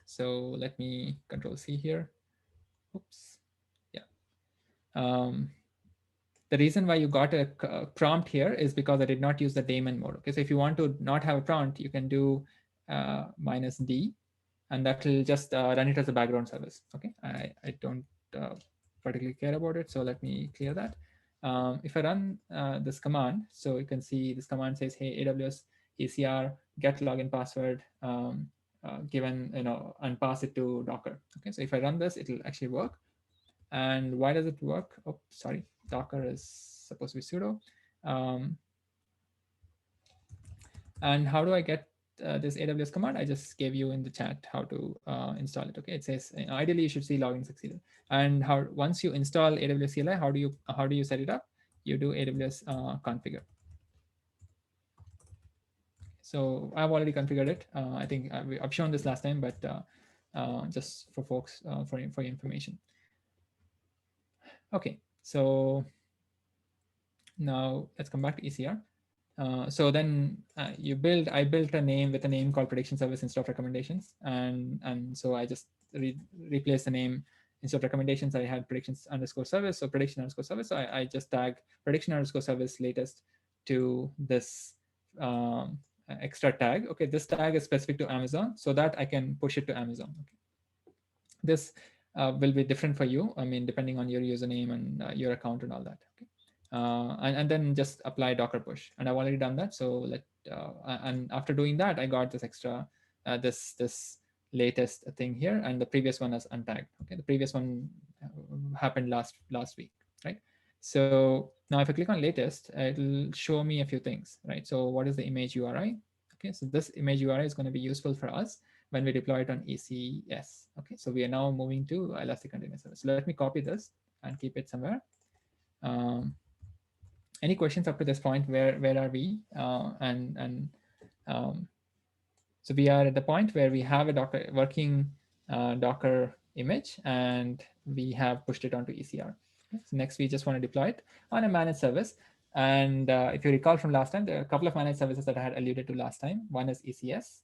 So let me Control C here. Oops. Yeah. The reason why you got a prompt here is because I did not use the daemon mode. Okay, so if you want to not have a prompt, you can do -d, and that will just run it as a background service. Okay, I don't particularly care about it, so let me clear that. If I run this command, so you can see this command says, hey, AWS ECR get login password given, you know, and pass it to Docker. Okay, so if I run this, it'll actually work. And why does it work? Oh, sorry, Docker is supposed to be sudo. And how do I get this AWS command? I just gave you in the chat how to install it. Okay, it says ideally you should see login succeeded. And how once you install AWS CLI, how do you set it up? You do AWS configure. So I've already configured it. I think I've shown this last time, but just for folks for your information. Okay, so now let's come back to ECR. So then I built a name with a name called prediction service instead of recommendations. And so I just replaced the name. Instead of recommendations, I had predictions underscore service. So prediction underscore service. So I just tag prediction underscore service latest to this extra tag. Okay, this tag is specific to Amazon so that I can push it to Amazon. Okay. This will be different for you. I mean, depending on your username and your account and all that. Okay. And then just apply Docker push. And I've already done that. So and after doing that, I got this extra, this latest thing here, and the previous one is untagged. Okay, the previous one happened last week, right? So now if I click on latest, it'll show me a few things, right? So what is the image URI? Okay, so this image URI is going to be useful for us when we deploy it on ECS. Okay, so we are now moving to Elastic Container Service. So let me copy this and keep it somewhere. Um, any questions up to this point? Where are we? Um, so we are at the point where we have a Docker working Docker image, and we have pushed it onto ECR. Okay, so next, we just want to deploy it on a managed service. And if you recall from last time, there are a couple of managed services that I had alluded to last time. One is ECS,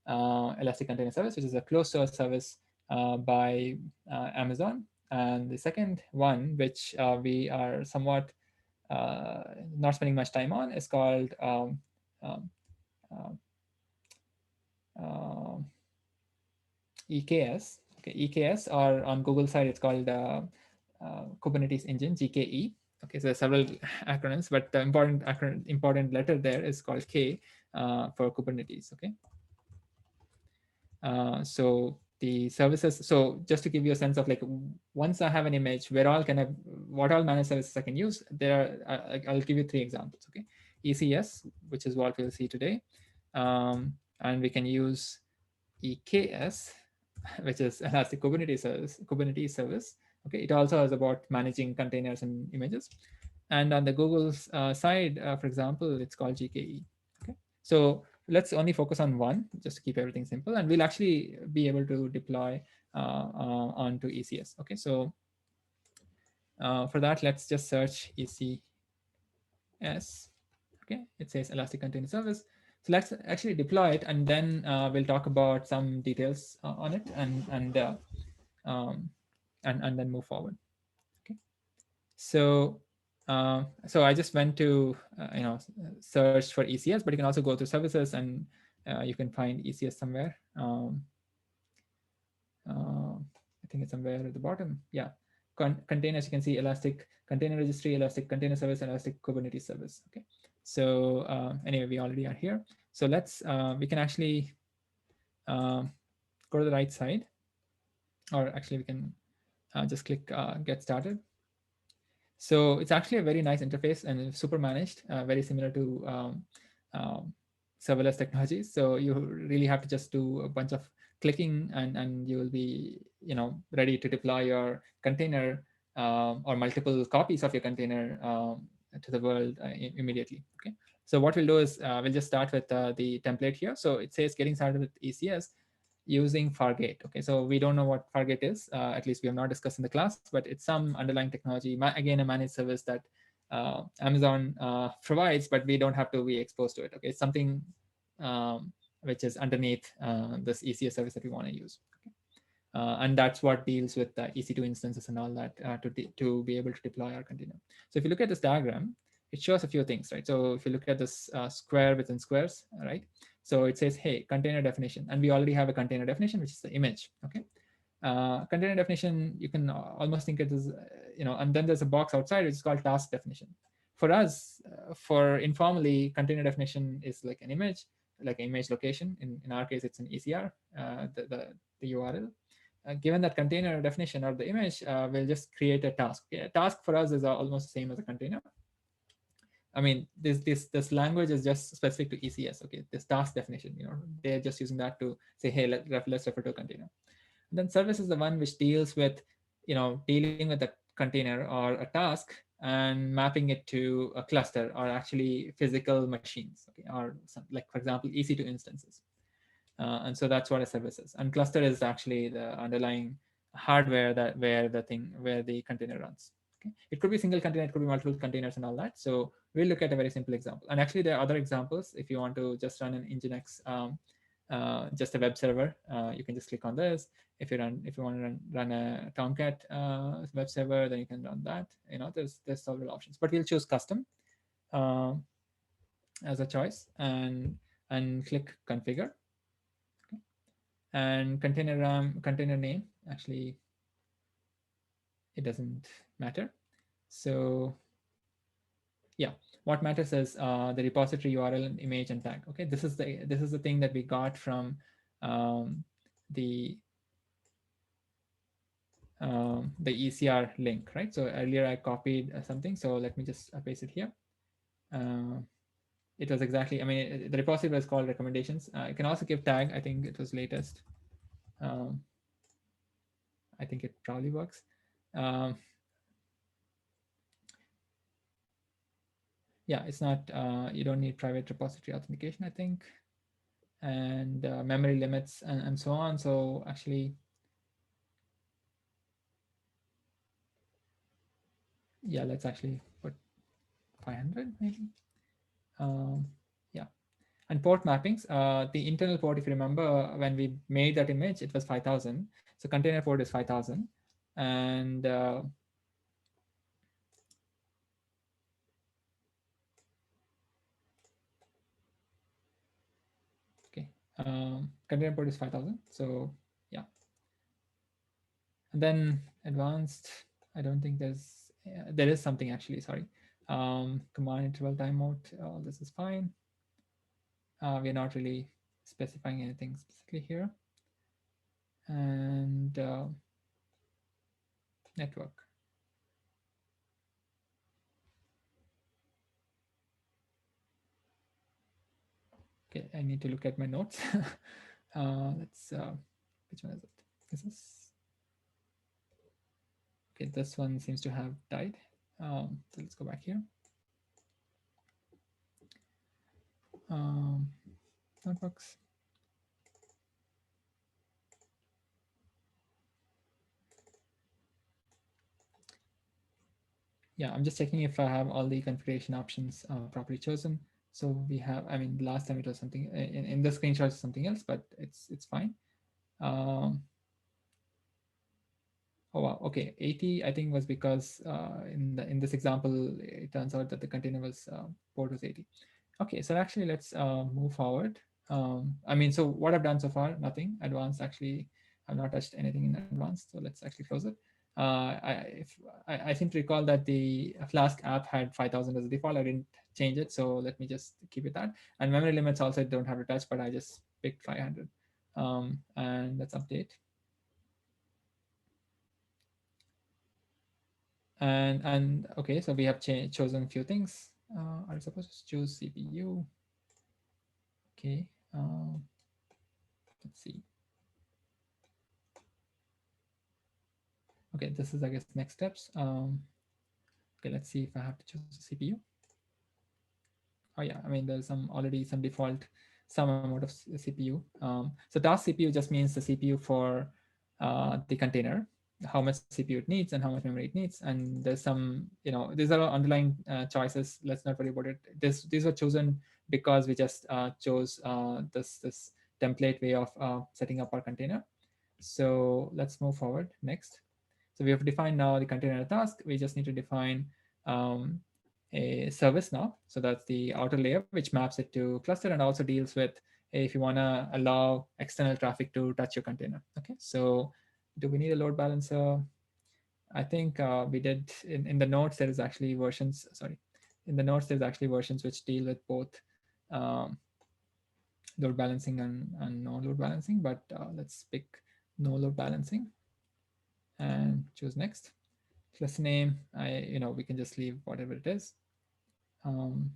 Elastic Container Service, which is a closed source service by Amazon. And the second one, which we are somewhat not spending much time on, is called um, uh, uh, EKS. Okay, EKS, or on Google side, it's called Kubernetes Engine, GKE. Okay, so there are several acronyms, but the important letter there is called K for Kubernetes. Okay, so the services. So just to give you a sense of like, once I have an image, what all managed services I can use. I'll give you three examples. Okay, ECS, which is what we'll see today, and we can use EKS, which is Elastic Kubernetes Service. Okay, it also is about managing containers and images. And on the Google's side, for example, it's called GKE. Okay, so let's only focus on one, just to keep everything simple, and we'll actually be able to deploy onto ECS. Okay, so for that, let's just search ECS. Okay, it says Elastic Container Service. So let's actually deploy it, and then we'll talk about some details on it, um, and then move forward. Okay, so so I just went to search for ECS, but you can also go to services, and you can find ECS somewhere. I think it's somewhere at the bottom. Yeah, containers. You can see Elastic Container Registry, Elastic Container Service, Elastic Kubernetes Service. Okay, so anyway, we already are here. So we can actually go to the right side, or actually we can just click Get Started. So it's actually a very nice interface and super managed, very similar to um, serverless technologies. So you really have to just do a bunch of clicking, and you will be ready to deploy your container or multiple copies of your container to the world immediately. Okay. So what we'll do is we'll just start with the template here. So it says getting started with ECS using Fargate. Okay, so we don't know what Fargate is. At least we have not discussed in the class, but it's some underlying technology. Again, a managed service that Amazon provides, but we don't have to be exposed to it. Okay, it's something which is underneath this ECS service that we want to use. Okay. And that's what deals with the EC2 instances and all that to be able to deploy our container. So if you look at this diagram, it shows a few things, right? So if you look at this square within squares, right? So it says, hey, container definition. And we already have a container definition, which is the image, okay? Container definition, you can almost think it is, and then there's a box outside, which is called task definition. For us, for informally, container definition is like an image, like an image location. In our case, it's an ECR, the URL. Given that container definition or the image, we'll just create a task. Okay? A task for us is almost the same as a container. I mean, this language is just specific to ECS. Okay, this task definition, they're just using that to say, hey, let's refer to a container. And then service is the one which deals with, dealing with a container or a task and mapping it to a cluster or actually physical machines. Okay, or some, like for example, EC2 instances. And so that's what a service is. And cluster is actually the underlying hardware where the container runs. Okay. It could be a single container, it could be multiple containers and all that. So we'll look at a very simple example. And actually there are other examples. If you want to just run an Nginx, just a web server, you can just click on this. If you want to run a Tomcat web server, then you can run that. There's several options, but we'll choose custom as a choice and click configure. And container name, actually it doesn't matter. So yeah, what matters is the repository URL and image and tag. Okay, this is the thing that we got from the ECR link, right? So earlier I copied something, so let me just paste it here. it was exactly, I mean, the repository was called recommendations. You can also give tag. I think it was latest. Um, I think it probably works. Um, yeah, it's not, you don't need private repository authentication, I think, and memory limits and so on. So actually, yeah, let's actually put 500 maybe. Yeah. And port mappings, the internal port, if you remember, when we made that image, it was 5,000. So container port is 5,000. And okay, container port is 5,000. So yeah. And then advanced, I don't think there is something actually, sorry. Command interval timeout, all this is fine. We're not really specifying anything specifically here. And network. Okay, I need to look at my notes. Let's, which one is it? Is this? Okay, this one seems to have died. So let's go back here. Notebooks. Yeah, I'm just checking if I have all the configuration options properly chosen. So we have, I mean, last time it was something in the screenshot is something else, but it's fine. Oh wow, okay, 80 I think was because in this example it turns out that the container was port was 80. Okay, so actually let's move forward. I mean, so what I've done so far, nothing advanced. Actually, I've not touched anything in advanced. So let's actually close it. I seem to recall that the Flask app had 5,000 as a default. I didn't change it, so let me just keep it that. And memory limits also don't have to touch, but I just picked 500. And let's update. And okay, so we have chosen a few things. Are we supposed to choose CPU? Okay, let's see. Okay, this is, I guess, next steps. Okay, let's see if I have to choose a CPU. Oh yeah, I mean, there's already some default, some amount of CPU. So task CPU just means the CPU for the container, how much CPU it needs and how much memory it needs. And there's some, these are underlying choices. Let's not worry about it. These were chosen because we just chose this template way of setting up our container. So let's move forward next. So we have defined now the container task. We just need to define a service now. So that's the outer layer, which maps it to cluster and also deals with if you want to allow external traffic to touch your container. Okay, so do we need a load balancer? I think we did in the notes, there is actually versions, sorry. In the notes, there's actually versions which deal with both um, load balancing and no load balancing, but let's pick no load balancing and choose next. Cluster name, we can just leave whatever it is. And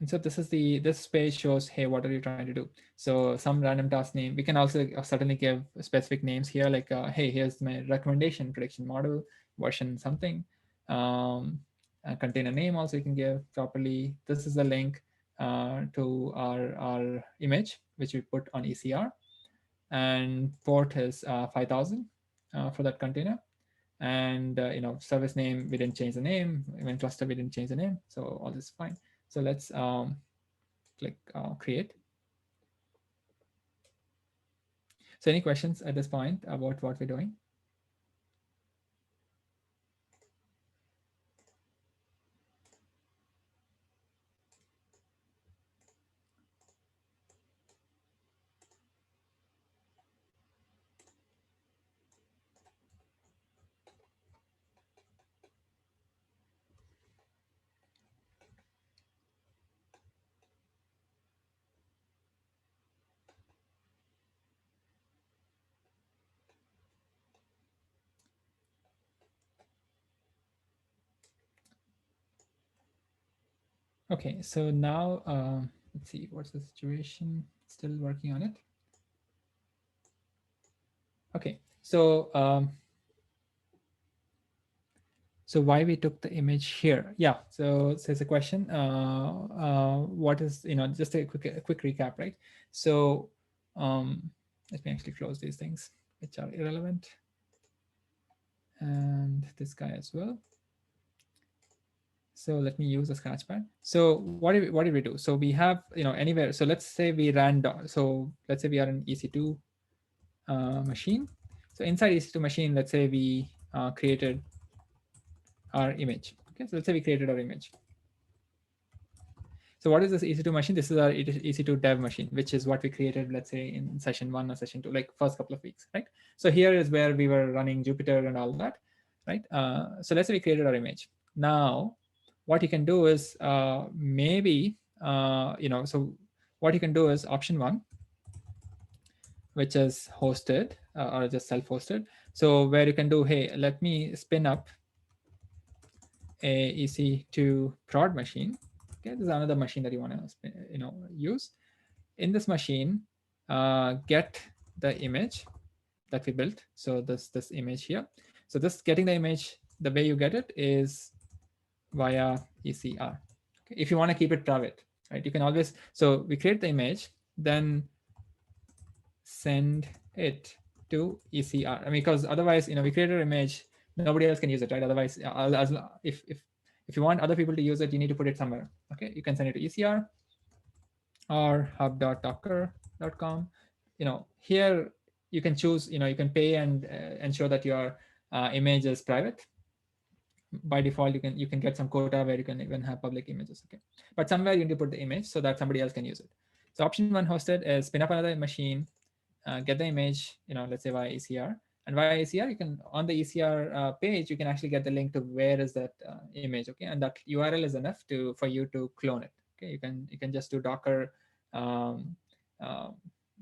so this page shows, hey, what are you trying to do? So some random task name. We can also certainly give specific names here, like, hey, here's my recommendation prediction model version something. A container name also you can give properly. This is a link to our image, which we put on ECR. And port is 5,000 for that container. And service name, we didn't change the name. Even cluster, we didn't change the name. So all this is fine. So let's click create. So any questions at this point about what we're doing? Okay, so now let's see, what's the situation? Still working on it. Okay, so why we took the image here? Yeah, so there's a question. What is, just a quick recap, right? So let me actually close these things which are irrelevant, and this guy as well. So let me use a scratchpad. So what did we do? So we have, anywhere. So let's say we so let's say we are an EC2 machine. So inside EC2 machine, let's say we created our image. Okay, so let's say we created our image. So what is this EC2 machine? This is our EC2 dev machine, which is what we created, let's say in session 1 or session 2, like first couple of weeks, right? So here is where we were running Jupyter and all that, right? So let's say we created our image. Now, what you can do is so what you can do is option 1, which is hosted or just self-hosted. So where you can do, hey, let me spin up a EC2 prod machine. Okay, this is another machine that you want to use. In this machine, get the image that we built. So this image here. So this getting the image, the way you get it is via ECR. Okay, if you want to keep it private, right? You can always, so we create the image, then send it to ECR. I mean, because otherwise, we created an image, nobody else can use it, right? Otherwise, if you want other people to use it, you need to put it somewhere. Okay, you can send it to ECR or hub.docker.com. Here you can choose, you can pay and ensure that your image is private. By default, you can get some quota where you can even have public images. Okay, but somewhere you need to put the image so that somebody else can use it. So option 1, hosted, is spin up another machine, get the image, let's say via ECR. And via ECR, you can, on the ECR page, you can actually get the link to where is that image. Okay, and that URL is enough for you to clone it. Okay, you can just do Docker uh,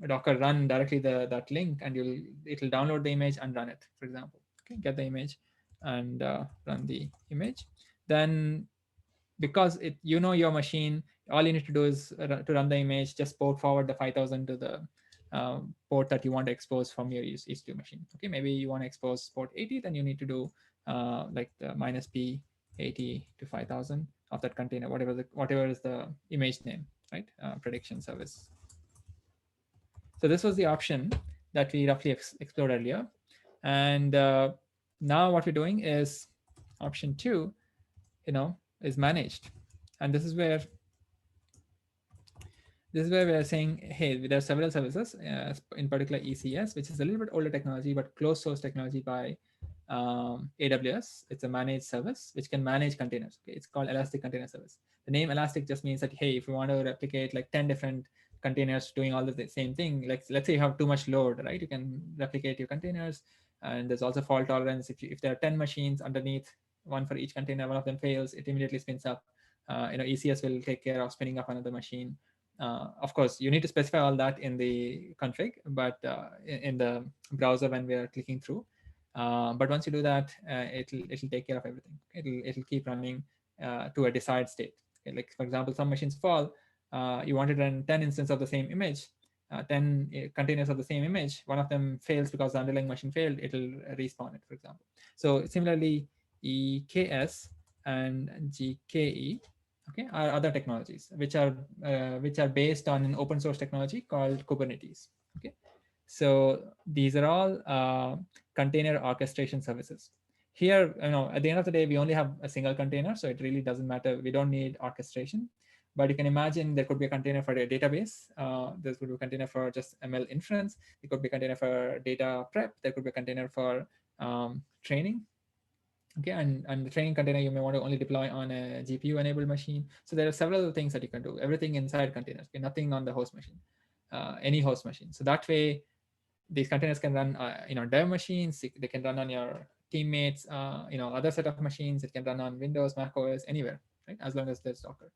Docker run directly that link, and it'll download the image and run it. For example, okay, get the image and run the image. Then, because your machine, all you need to do is to run the image, just port forward the 5000 to the port that you want to expose from your EC2 machine. Okay, maybe you want to expose port 80, then you need to do like the -p 80 to 5000 of that container, whatever is the image name, right? Prediction service. So this was the option that we roughly explored earlier. And now what we're doing is option 2, is managed. And this is where we are saying, hey, there are several services, in particular ECS, which is a little bit older technology, but closed source technology by AWS. It's a managed service which can manage containers. Okay, it's called Elastic Container Service. The name Elastic just means that, hey, if you want to replicate like 10 different containers doing all the same thing, like let's say you have too much load, right? You can replicate your containers, and there's also fault tolerance. If there are 10 machines underneath, one for each container, one of them fails, it immediately spins up. ECS will take care of spinning up another machine. Of course, you need to specify all that in the config, but in the browser when we are clicking through. But once you do that, it'll take care of everything. It'll keep running to a desired state. Okay, like for example, some machines fall. You want to run 10 instances of the same image, 10 containers of the same image. One of them fails because the underlying machine failed. It'll respawn it, for example. So similarly, EKS and GKE, okay, are other technologies which are based on an open source technology called Kubernetes. Okay, so these are all container orchestration services. Here, at the end of the day, we only have a single container, so it really doesn't matter. We don't need orchestration. But you can imagine there could be a container for a database. There could be a container for just ML inference. There could be a container for data prep. There could be a container for training. Okay, and the training container you may want to only deploy on a GPU enabled machine. So there are several things that you can do, everything inside containers, okay, nothing on the host machine, any host machine. So that way these containers can run dev machines, they can run on your teammates, other set of machines. It can run on Windows, Mac OS, anywhere, right, as long as there's Docker.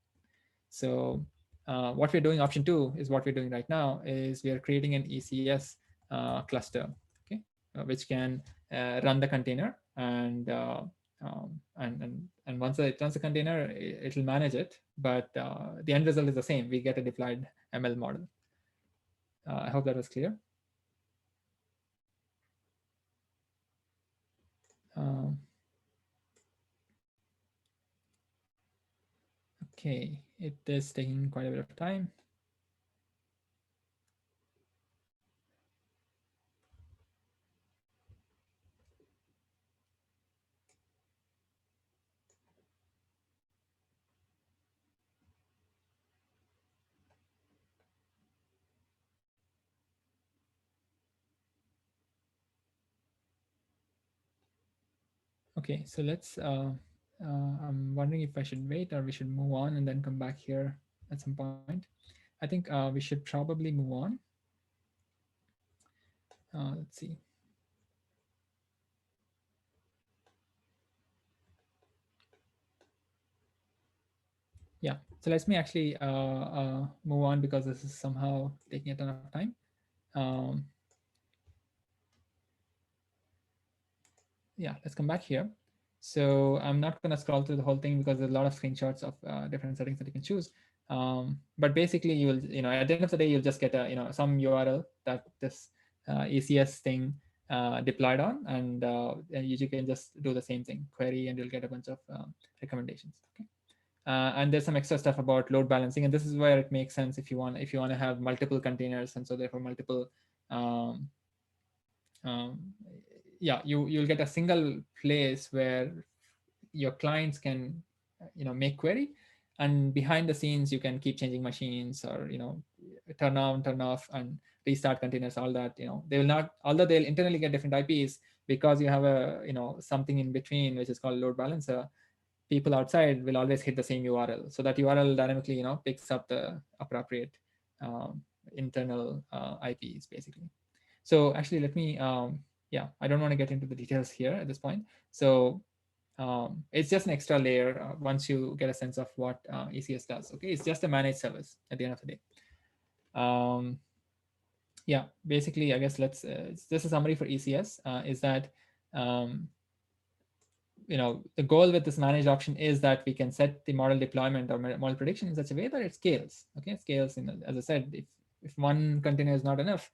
So what we're doing, option 2, is what we're doing right now, is we are creating an ECS cluster, okay, which can run the container and And once it runs a container, it'll manage it, but the end result is the same. We get a deployed ML model. I hope that was clear. Um, okay, it is taking quite a bit of time. Okay, so I'm wondering if I should wait or we should move on and then come back here at some point. I think we should probably move on. Let's see. Yeah, so let me actually move on because this is somehow taking a ton of time. Um, yeah, let's come back here. So I'm not going to scroll through the whole thing because there's a lot of screenshots of different settings that you can choose. But basically, at the end of the day, you'll just get some URL that this ECS thing deployed on, and you can just do the same thing, query, and you'll get a bunch of recommendations. Okay. And there's some extra stuff about load balancing, and this is where it makes sense if you want to have multiple containers, and so therefore multiple um, um, yeah, you'll get a single place where your clients can make query, and behind the scenes you can keep changing machines, or turn on, turn off, and restart containers, all that. They will not, although they'll internally get different IPs, because you have a something in between which is called load balancer. People outside will always hit the same URL, so that URL dynamically picks up the appropriate um, internal IPs basically. So actually, let me, yeah, I don't want to get into the details here at this point. So it's just an extra layer once you get a sense of what ECS does. Okay, it's just a managed service at the end of the day. Um, yeah, basically, I guess it's just a summary for ECS is that um, the goal with this managed option is that we can set the model deployment or model prediction in such a way that it scales. Okay, it scales as I said, if one container is not enough,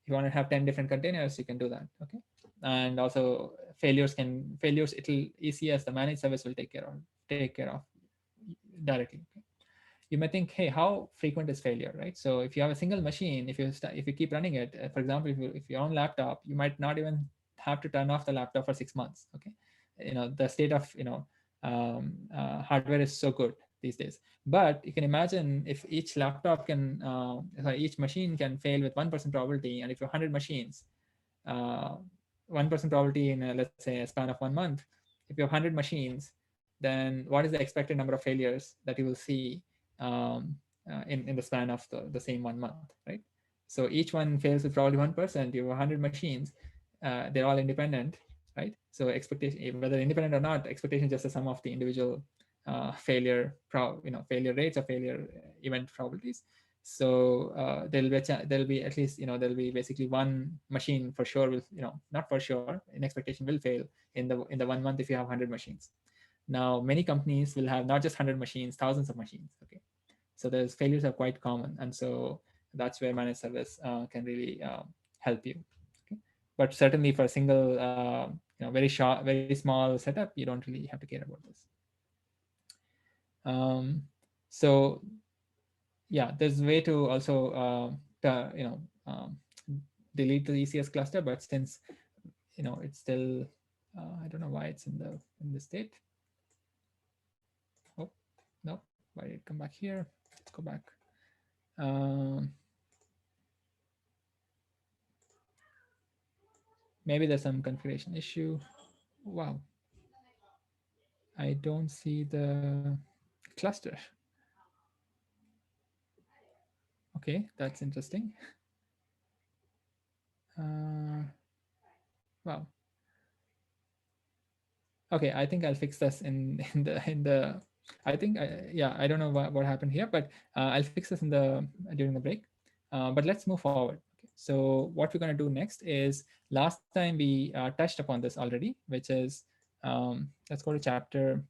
if you want to have 10 different containers, you can do that. Okay, and also failures it'll ECS, the managed service, will take care of directly. Okay? You may think, hey, how frequent is failure, right? So if you have a single machine, if you keep running it, for example, if you're on laptop, you might not even have to turn off the laptop for 6 months. Okay, the state of hardware is so good these days. But you can imagine if each laptop can each machine can fail with 1% probability, and if you have 100 machines, uh, 1% probability in let's say a span of 1 month. If you have 100 machines, then what is the expected number of failures that you will see in the span of the same 1 month, right? So each one fails with probably 1%. You have 100 machines, they're all independent, right? So expectation, whether independent or not, expectation is just a sum of the individual failure rates or failure event probabilities. So there'll be at least there'll be basically one machine for sure will not for sure, in expectation, will fail in the 1 month if you have 100 machines. Now many companies will have not just 100 machines, thousands of machines. Okay, so those failures are quite common, and so that's where managed service can really help you. Okay, but certainly for a single very small setup, you don't really have to care about this. So yeah, there's a way to also delete the ECS cluster, but since it's still I don't know why it's in the state. Oh no, why did it come back here? Let's go back. um, Maybe there's some configuration issue. Wow, I don't see the cluster. Okay, that's interesting. Wow. Okay, I think I'll fix this in the I think yeah, I don't know what happened here, but I'll fix this during the break. But let's move forward. Okay. So what we're going to do next is, last time we touched upon this already, which is Let's go to chapter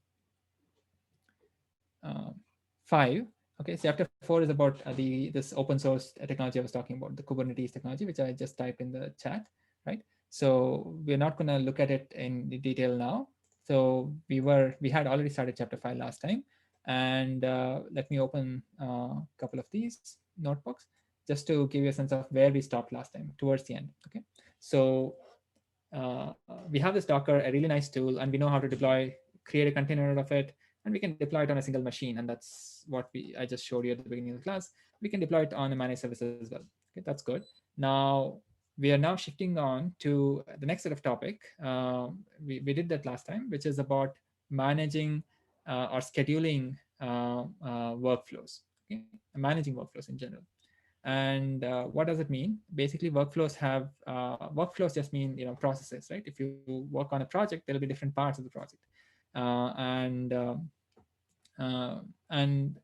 uh, 5. Okay, so chapter 4 is about the this open source technology I was talking about, the Kubernetes technology, which I just typed in the chat, right? So we're not going to look at it in detail now. So we had already started chapter 5 last time, and let me open a couple of these notebooks just to give you a sense of where we stopped last time towards the end. Okay, so we have this Docker, a really nice tool, and we know how to deploy, create a container out of it, and we can deploy it on a single machine. And that's what I just showed you at the beginning of the class. We can deploy it on a managed service as well. Okay, that's good. Now we are now shifting on to the next set of topic. We did that last time, which is about managing or scheduling workflows. Okay, managing workflows in general. And what does it mean? Basically, workflows just mean processes, right? If you work on a project, there'll be different parts of the project, uh, and um, and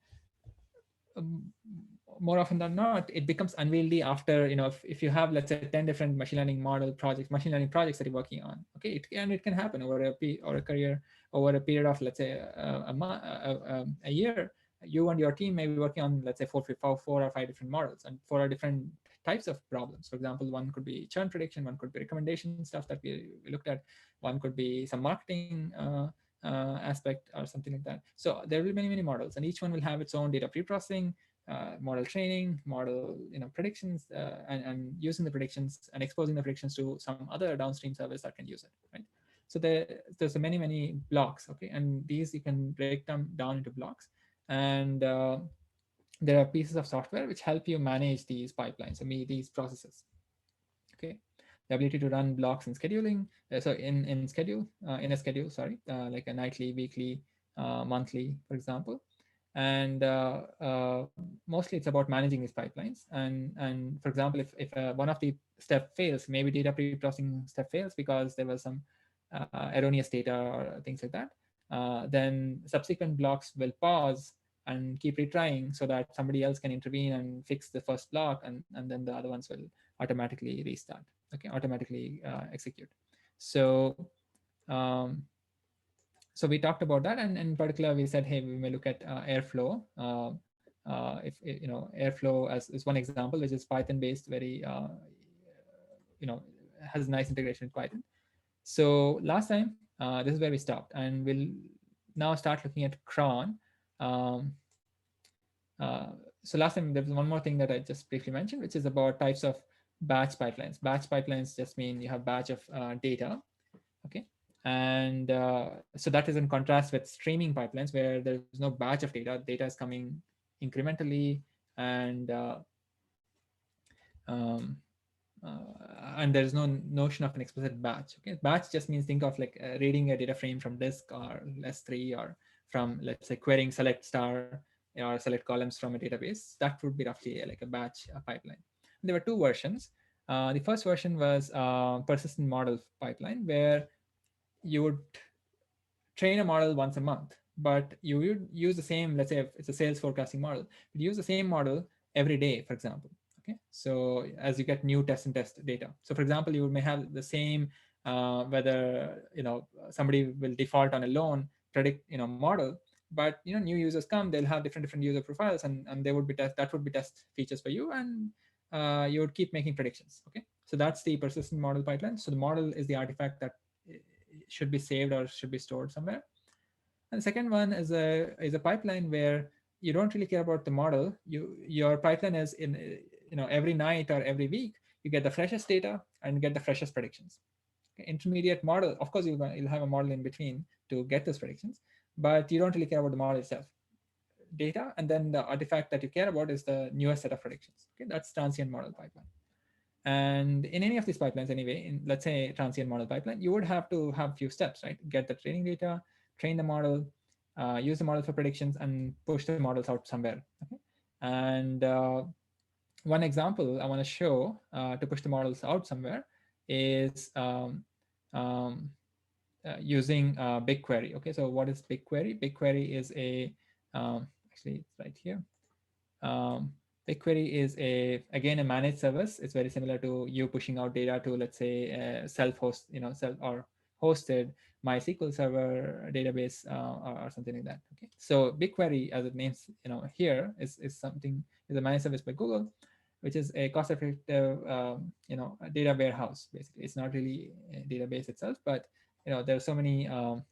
more often than not, it becomes unwieldy after, if you have, let's say, 10 different machine learning projects that you're working on. Okay, it can happen over a career, over a period of, let's say, a year. You and your team may be working on, let's say, four or five different models and for different types of problems. For example, one could be churn prediction, one could be recommendation stuff that we looked at, one could be some marketing aspect or something like that. So there will be many models, and each one will have its own data pre-processing, model training, model predictions, and using the predictions and exposing the predictions to some other downstream service that can use it, right? So there's many blocks, okay, and these you can break them down into blocks, and there are pieces of software which help you manage these pipelines, these processes. Okay, the ability to run blocks in scheduling, so in a schedule, sorry, like a nightly, weekly, monthly, for example. And mostly it's about managing these pipelines. And for example, if one of the step fails, maybe data pre-processing step fails because there was some erroneous data or things like that, then subsequent blocks will pause and keep retrying so that somebody else can intervene and fix the first block, and then the other ones will automatically restart, okay, automatically execute. So um, so we talked about that, and in particular we said, hey, we may look at airflow. If airflow as is one example, which is Python based, very you know has nice integration with Python. So last time, this is where we stopped, and we'll now start looking at cron. um, uh, so last time there was one more thing that I just briefly mentioned, which is about types of batch pipelines. Batch pipelines just mean you have batch of data, okay, and so that is in contrast with streaming pipelines where there's no batch of data. Data is coming incrementally, and um, and there's no notion of an explicit batch. Okay, batch just means, think of like reading a data frame from disk or S3, or from, let's say, querying select star or select columns from a database. That would be roughly like a batch pipeline. There were two versions. The first version was persistent model pipeline, where you would train a model once a month, but you would use the same, let's say if it's a sales forecasting model, you use the same model every day, for example. Okay, so as you get new test data, so for example, you may have the same whether somebody will default on a loan predict model, but new users come, they'll have different user profiles, and they would be that would be test features for you, and you would keep making predictions. Okay, so that's the persistent model pipeline. So the model is the artifact that should be saved or should be stored somewhere. And the second one is a pipeline where you don't really care about the model. Your pipeline is in every night or every week you get the freshest data and get the freshest predictions. Okay, intermediate model, of course, you'll have a model in between to get those predictions, but you don't really care about the model itself. Data, and then the artifact that you care about is the newest set of predictions. Okay, that's transient model pipeline. And in any of these pipelines, anyway, in, let's say, transient model pipeline, you would have to have a few steps, right? Get the training data, train the model, use the model for predictions, and push the models out somewhere. Okay? And one example I want to show to push the models out somewhere is um, using Bigquery. Okay, so what is Bigquery? Bigquery is actually, it's right here. Um, BigQuery is again a managed service. It's very similar to you pushing out data to, let's say, self-host, self or hosted MySQL Server database or something like that. Okay, so BigQuery, as it names here, is something is a managed service by Google, which is a cost-effective a data warehouse. Basically, it's not really a database itself, but there are so many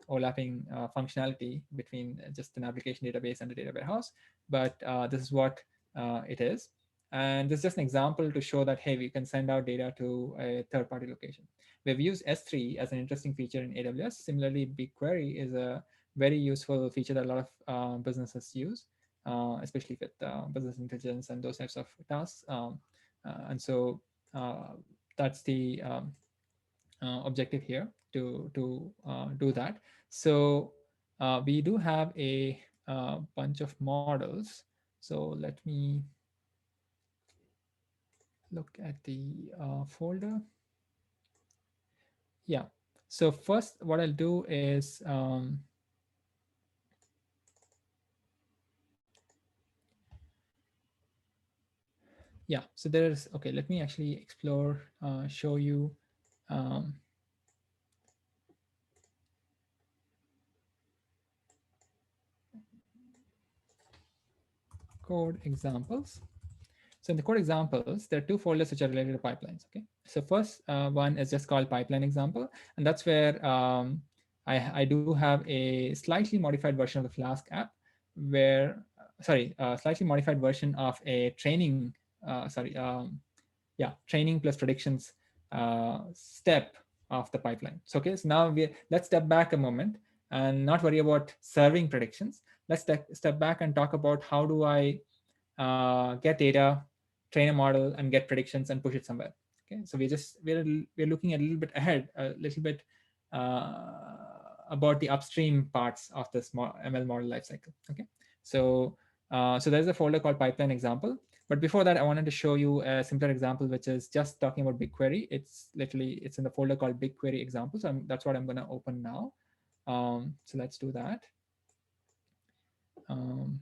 overlapping functionality between just an application database and a data warehouse. But this is what it is. And this is just an example to show that, hey, we can send out data to a third-party location. We've used S3 as an interesting feature in AWS. Similarly, BigQuery is a very useful feature that a lot of businesses use, especially with business intelligence and those types of tasks. And so that's the objective here to do that. So we do have a bunch of models. So let me look at the folder. Yeah. So first, what I'll do is yeah. So there's okay. Let me actually explore, show you. Um, Code examples. So in the code examples, there are two folders which are related to pipelines. Okay. So first one is just called pipeline example, and that's where I do have a slightly modified version of the Flask app, where slightly modified version of a training. Training plus predictions step of the pipeline. So okay, so now let's step back a moment and not worry about serving predictions. Let's step back and talk about how do I get data, train a model, and get predictions and push it somewhere. Okay, so we're looking a little bit ahead, a little bit about the upstream parts of this ML model lifecycle. Okay, so so there's a folder called pipeline example. But before that, I wanted to show you a simpler example, which is just talking about BigQuery. It's in the folder called BigQuery example. So that's what I'm going to open now. So let's do that. Um,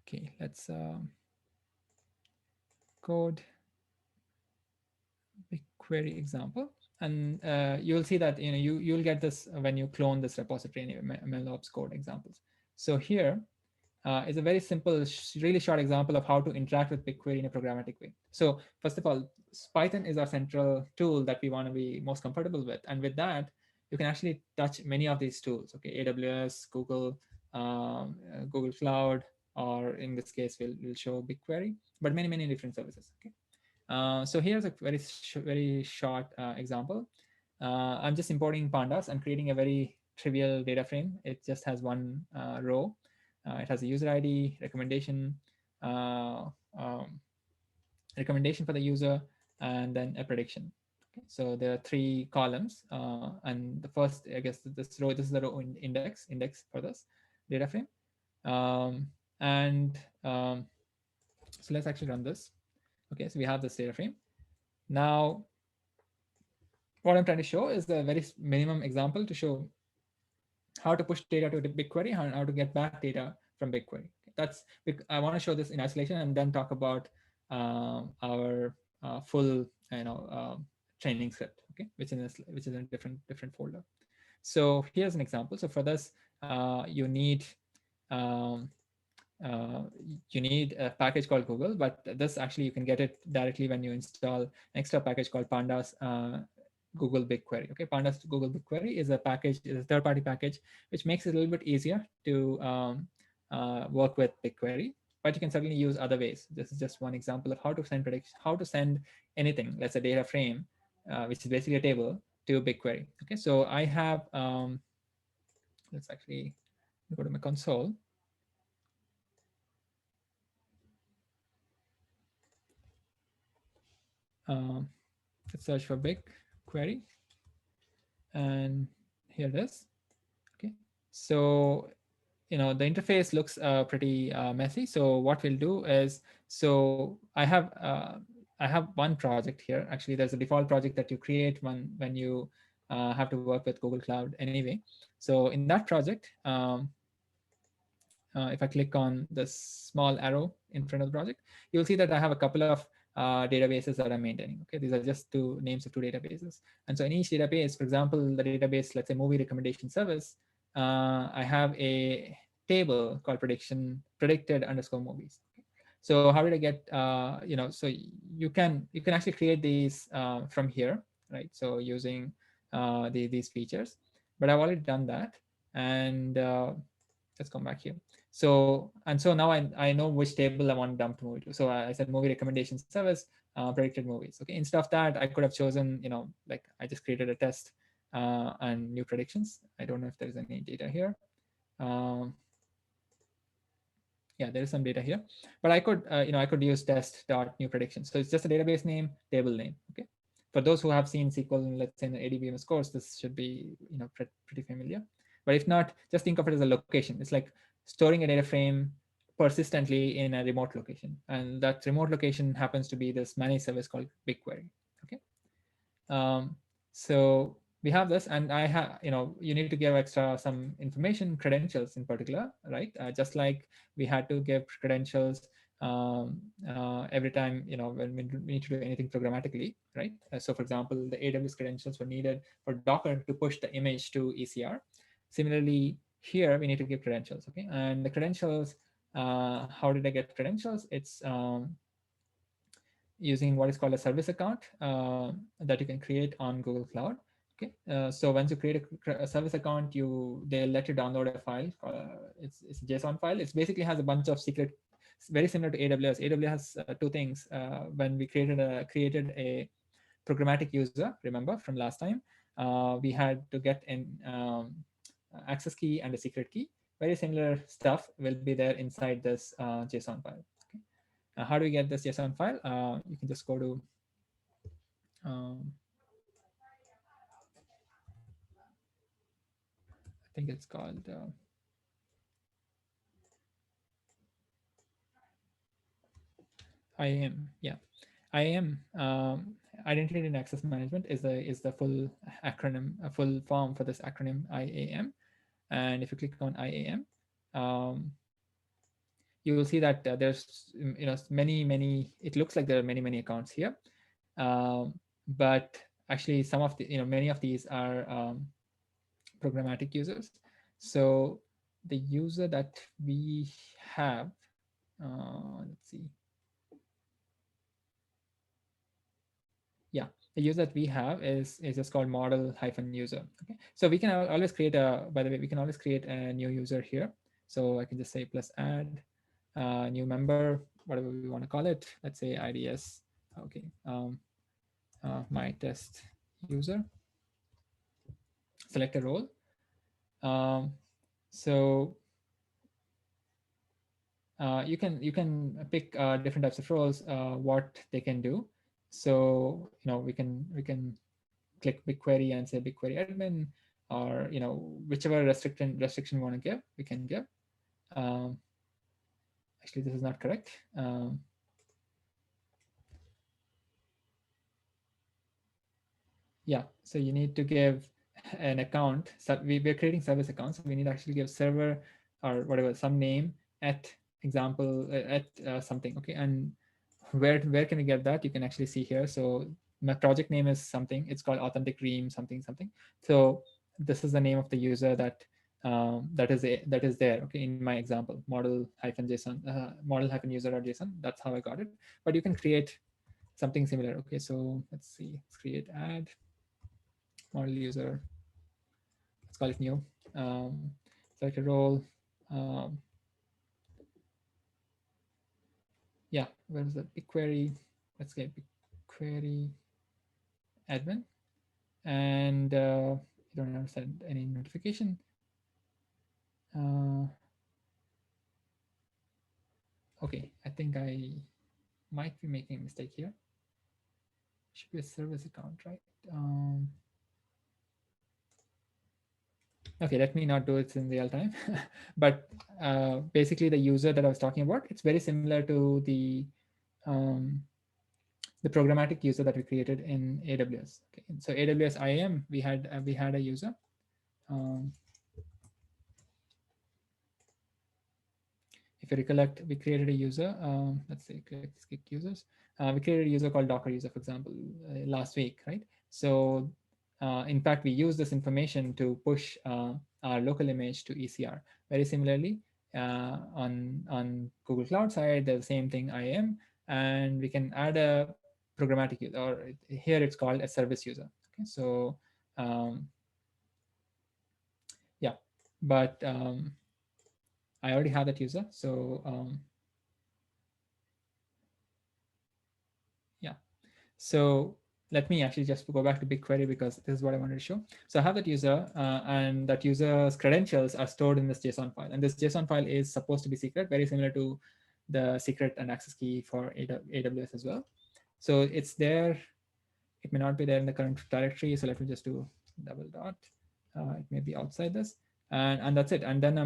okay, let's code BigQuery example. And you'll see that you'll get this when you clone this repository in MLOps code examples. So here is a very simple, really short example of how to interact with BigQuery in a programmatic way. So first of all, Python is our central tool that we want to be most comfortable with. And with that, you can actually touch many of these tools, okay, AWS, Google, Google Cloud, or in this case, we'll show BigQuery, but many, many different services, okay? So here's a very short example. I'm just importing pandas and creating a very trivial data frame. It just has one row. It has a user ID, uh, um, recommendation for the user, and then a prediction. Okay, so there are three columns, and the first, I guess, this is the row index for this data frame, and so let's actually run this. Okay, so we have this data frame. Now, what I'm trying to show is the very minimum example to show how to push data to the BigQuery and how to get back data from BigQuery. That's I want to show this in isolation and then talk about our full training script, okay, which is in a different folder. So here's an example. So for this, you need um, you need a package called Google, but this actually you can get it directly when you install an extra package called Pandas Google BigQuery. Okay, Pandas Google BigQuery is a package, is a third-party package, which makes it a little bit easier to work with BigQuery. But you can certainly use other ways. This is just one example of how to send how to send anything, let's say data frame, which is basically a table, to BigQuery. Okay, so I have let's actually go to my console. Um, let's search for BigQuery, and here it is. Okay, so the interface looks pretty messy. So what we'll do is, so I have one project here. Actually, there's a default project that you create when you have to work with Google Cloud anyway. So in that project, if I click on this small arrow in front of the project, you'll see that I have a couple of databases that I'm maintaining. Okay, these are just two names of two databases. And so in each database, for example, the database, let's say movie recommendation service, I have a table called predicted underscore movies. So how did I get, so you can actually create these from here, right? So using these features, but I've already done that. And let's come back here. So now I know which table I want to dump the movie to. So I said movie recommendation service, predicted movies. Okay, instead of that, I could have chosen, like I just created a test and new predictions. I don't know if there's any data here. Um, yeah, there is some data here, but I could use test dot new predictions. So it's just a database name, table name. Okay, for those who have seen SQL, let's say in the ADBMS course, this should be pretty familiar. But if not, just think of it as a location. It's like storing a data frame persistently in a remote location, and that remote location happens to be this managed service called BigQuery. Okay, um, so we have this, and I have, you need to give extra some information, credentials in particular, right? Just like we had to give credentials every time, when we need to do anything programmatically, right? So for example, the AWS credentials were needed for Docker to push the image to ECR. Similarly, here we need to give credentials, okay? And the credentials, how did I get credentials? It's using what is called a service account that you can create on Google Cloud. Okay, so once you create a service account, they'll let you download a file. It's a JSON file. It basically has a bunch of secret, very similar to AWS. AWS has two things. When we created a programmatic user, remember from last time, we had to get an access key and a secret key. Very similar stuff will be there inside this JSON file. Okay. How do we get this JSON file? You can just go to I think it's called IAM. Yeah, IAM, Identity and Access Management, is the full acronym, a full form for this acronym IAM. And if you click on IAM, you will see that there's many. It looks like there are many accounts here, but actually some of the many of these are programmatic users. So the user that we have, let's see. Yeah, the user that we have is just called model-user. Okay, so we can always create a. By the way, we can always create a new user here. So I can just say plus add new member, whatever we want to call it. Let's say IDS. Okay, my test user. Select a role. So you can pick different types of roles, what they can do. So we can click BigQuery and say BigQuery admin, or whichever restriction we want to give, we can give. Um, Actually, this is not correct. Yeah, so you need to give an account. So we're creating service accounts, so we need to actually give server or whatever, some name at example at something. Okay, and where can we get that? You can actually see here. So my project name is something. It's called authentic ream something something. So this is the name of the user that is there. Okay, in my example, model-json, model-user.json. That's how I got it. But you can create something similar. Okay, so let's see. Let's create add model user. Let's call it new. Select a role. Um, yeah, where is the BigQuery? Let's get BigQuery admin. And you don't have to send any notification. Okay, I think I might be making a mistake here. Should be a service account, right? Okay, let me not do it in real time. But basically, the user that I was talking about, it's very similar to um, the programmatic user that we created in AWS. Okay, so AWS IAM, we had a user. Um, if you recollect, we created a user. Let's say click users. We created a user called Docker user, for example, last week, right? So in fact, we use this information to push our local image to ECR. Very similarly, on Google Cloud side, the same thing IAM, and we can add a programmatic user, or here it's called a service user. Okay, so um, yeah, but I already have that user, so yeah. So let me actually just go back to BigQuery because this is what I wanted to show. So I have that user, and that user's credentials are stored in this JSON file. And this JSON file is supposed to be secret, very similar to the secret and access key for AWS as well. So it's there. It may not be there in the current directory. So let me just do double dot. It may be outside this. And that's it. And then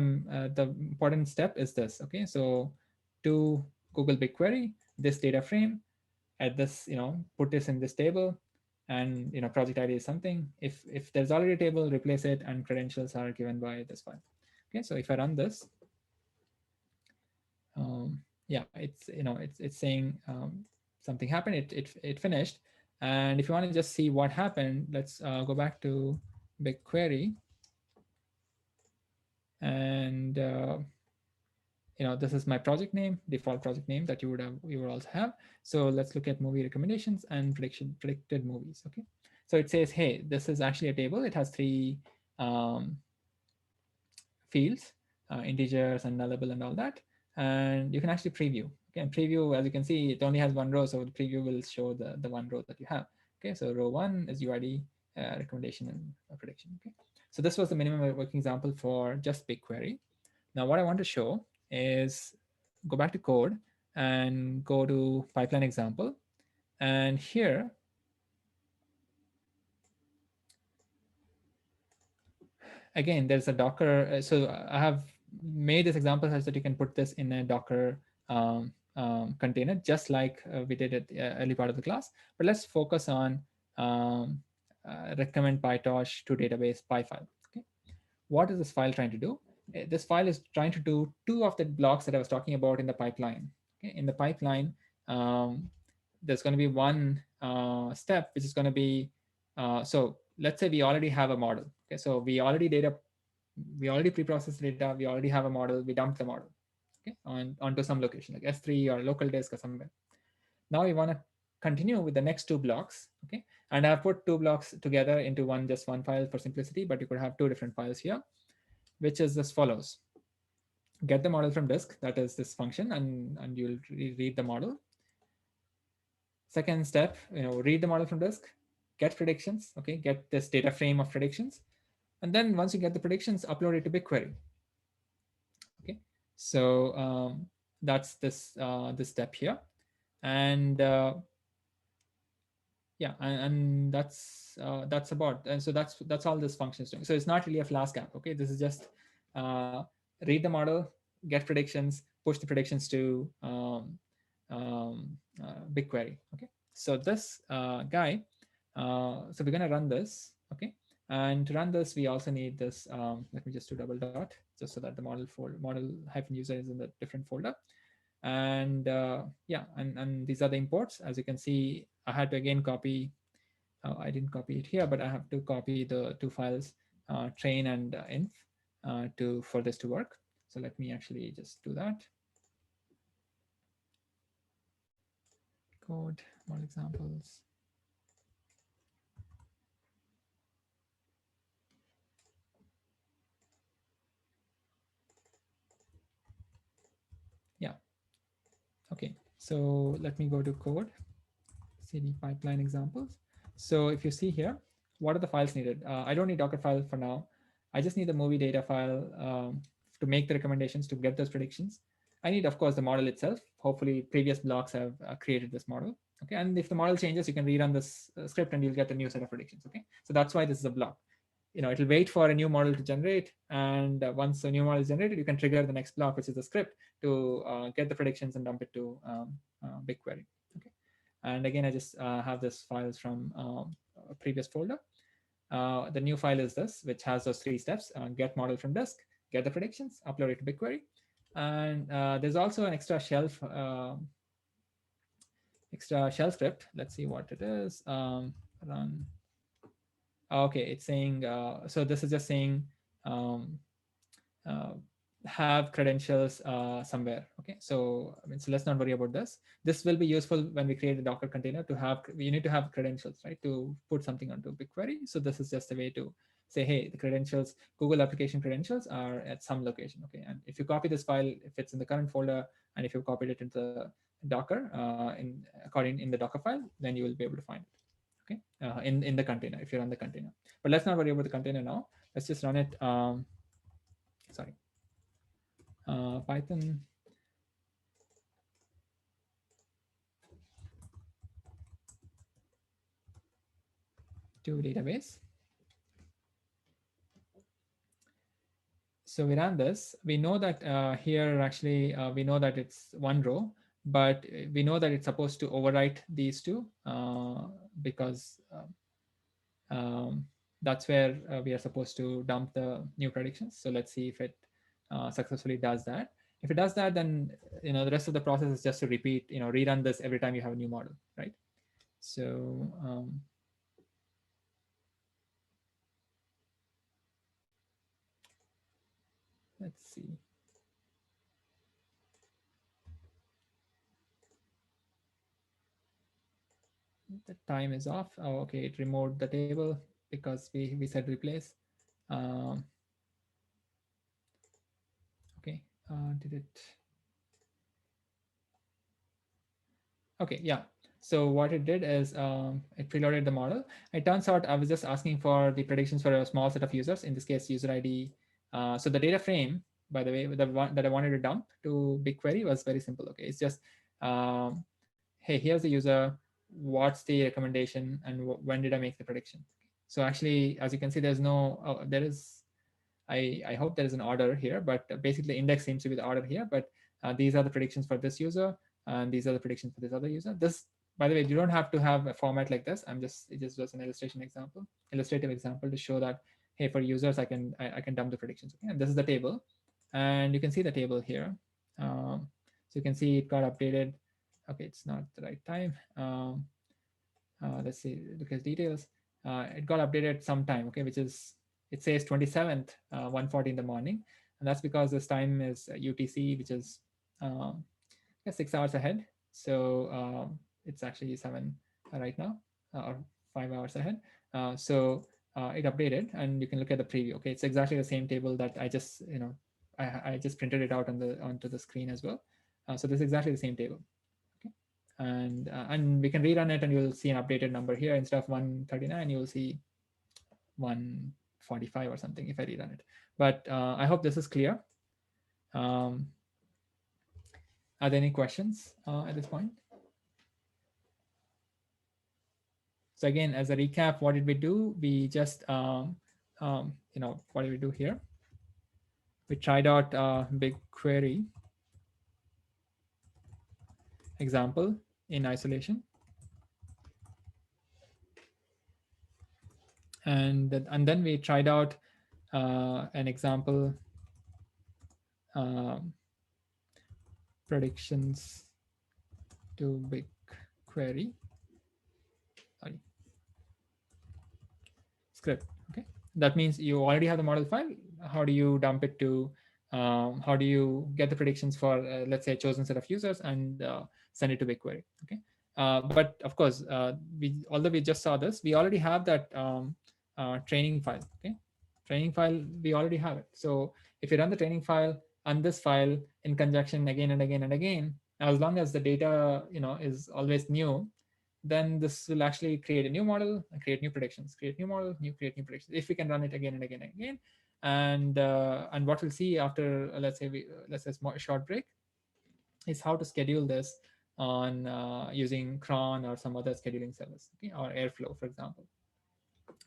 the important step is this. Okay, so to Google BigQuery, this data frame, at this, put this in this table, and project ID is something. If there's already a table, replace it, and credentials are given by this file. Okay, so if I run this, yeah, it's saying something happened. It finished, and if you want to just see what happened, let's go back to BigQuery, and this is my project name, default project name that you would also have. So let's look at movie recommendations and predicted movies. Okay, so it says, hey, this is actually a table. It has three um, fields, integers and nullable and all that, and you can actually preview. Okay, and preview, as you can see, it only has one row, so the preview will show the one row that you have. Okay, so row one is UID, recommendation, and prediction. Okay, so this was the minimum working example for just BigQuery. Now, what I want to show is go back to code and go to pipeline example. And here, again, there's a Docker. So I have made this example such that you can put this in a Docker container, just like we did at the early part of the class. But let's focus on recommend PyTorch to database py file. Okay, what is this file trying to do? This file is trying to do two of the blocks that I was talking about in the pipeline. Okay? In the pipeline, there's going to be one step, which is going to be, so let's say we already have a model. Okay, so we already pre-processed data, we already have a model, we dumped the model, okay, onto some location like S3 or local disk or somewhere. Now we want to continue with the next two blocks. Okay, and I've put two blocks together into just one file for simplicity, but you could have two different files here, which is as follows. Get the model from disk, that is this function, and you'll read the model. Second step, read the model from disk, get predictions, okay, get this data frame of predictions, and then once you get the predictions, upload it to BigQuery. Okay, so that's this step here, and yeah, and that's about, and so that's all this function is doing. So it's not really a Flask app. Okay, this is just read the model, get predictions, push the predictions to BigQuery. Okay, so this guy, so we're gonna run this. Okay, and to run this, we also need this. Let me just do double dot, just so that the model hyphen user is in the different folder. And yeah, and these are the imports. As you can see, I had to again copy. I didn't copy it here, but I have to copy the two files, train and inf, for this to work. So let me actually just do that. Code, model examples. Yeah. Okay. So let me go to code, cd pipeline examples. So if you see here, what are the files needed? I don't need Docker file for now. I just need the movie data file to make the recommendations, to get those predictions. I need, of course, the model itself. Hopefully, previous blocks have created this model. Okay, and if the model changes, you can rerun this script and you'll get a new set of predictions. Okay, so that's why this is a block. It'll wait for a new model to generate, and once a new model is generated, you can trigger the next block, which is the script, to get the predictions and dump it to BigQuery. Okay, and again, I just have this files from a previous folder. The new file is this, which has those three steps: get model from disk, get the predictions, upload it to BigQuery, And there's also an extra shell script. Let's see what it is. Run. Okay, it's saying, so this is just saying, um, uh, have credentials somewhere. Okay, so I mean, so let's not worry about this. This will be useful when we create a Docker container to have, you need to have credentials, right, to put something onto BigQuery. So this is just a way to say, hey, the credentials, Google application credentials are at some location. Okay, and if you copy this file, if it's in the current folder, and if you copied it into Docker in the Docker file, then you will be able to find it. Okay, in the container if you're on the container. But let's not worry about the container now. Let's just run it. Sorry, Python to database. So we ran this. We know that here actually we know that it's one row, but we know that it's supposed to overwrite these two because that's where we are supposed to dump the new predictions. So let's see if it successfully does that. If it does that, then the rest of the process is just to repeat, rerun this every time you have a new model, right? So let's see. The time is off. Oh, okay, it removed the table because we said replace. Um, okay, did it? Okay, yeah. So what it did is it preloaded the model. It turns out I was just asking for the predictions for a small set of users, in this case, user ID. So the data frame, by the way, the one that I wanted to dump to BigQuery was very simple. Okay, it's just, um, hey, here's the user, what's the recommendation, and when did I make the prediction? So actually, as you can see, there's no, there is, I hope there is an order here, but basically index seems to be the order here. But these are the predictions for this user, and these are the predictions for this other user. This, by the way, you don't have to have a format like this. It just was an illustrative example to show that, hey, for users, I can dump the predictions. Okay, and this is the table, and you can see the table here. So you can see it got updated. Okay, it's not the right time. Let's see, look at details. It got updated sometime, okay, which is, it says 27th, 1:40 in the morning. And that's because this time is UTC, which is 6 hours ahead. So it's actually 7 right now, or 5 hours ahead. So it updated, and you can look at the preview. Okay, it's exactly the same table that I just, I just printed it out onto the screen as well. So this is exactly the same table. Okay, and we can rerun it, and you'll see an updated number here. Instead of 139, you'll see 145 or something if I rerun it. But I hope this is clear. Um, are there any questions at this point? So again, as a recap, what did we do? We just, what did we do here? We tried out BigQuery example in isolation. And then we tried out an example um, predictions to BigQuery. Sorry, script. Okay, that means you already have the model file. How do you dump it to? How do you get the predictions for, let's say, a chosen set of users and send it to BigQuery? Okay, but of course, although we just saw this, we already have that training file. Okay, training file, we already have it. So if you run the training file and this file in conjunction again and again and again, as long as the data is always new, then this will actually create a new model and create new predictions, create new model, create new predictions, if we can run it again and again and again. And what we'll see after, let's say short break, is how to schedule this on using cron or some other scheduling service, okay, or Airflow, for example.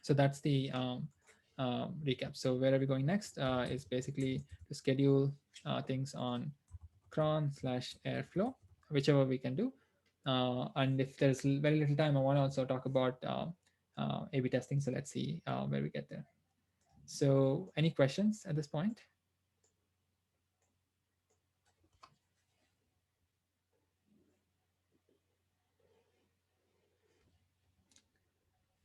So that's the recap. So where are we going next is basically to schedule things on cron/Airflow, whichever we can do. And if there's very little time, I want to also talk about A/B testing. So let's see where we get there. So any questions at this point?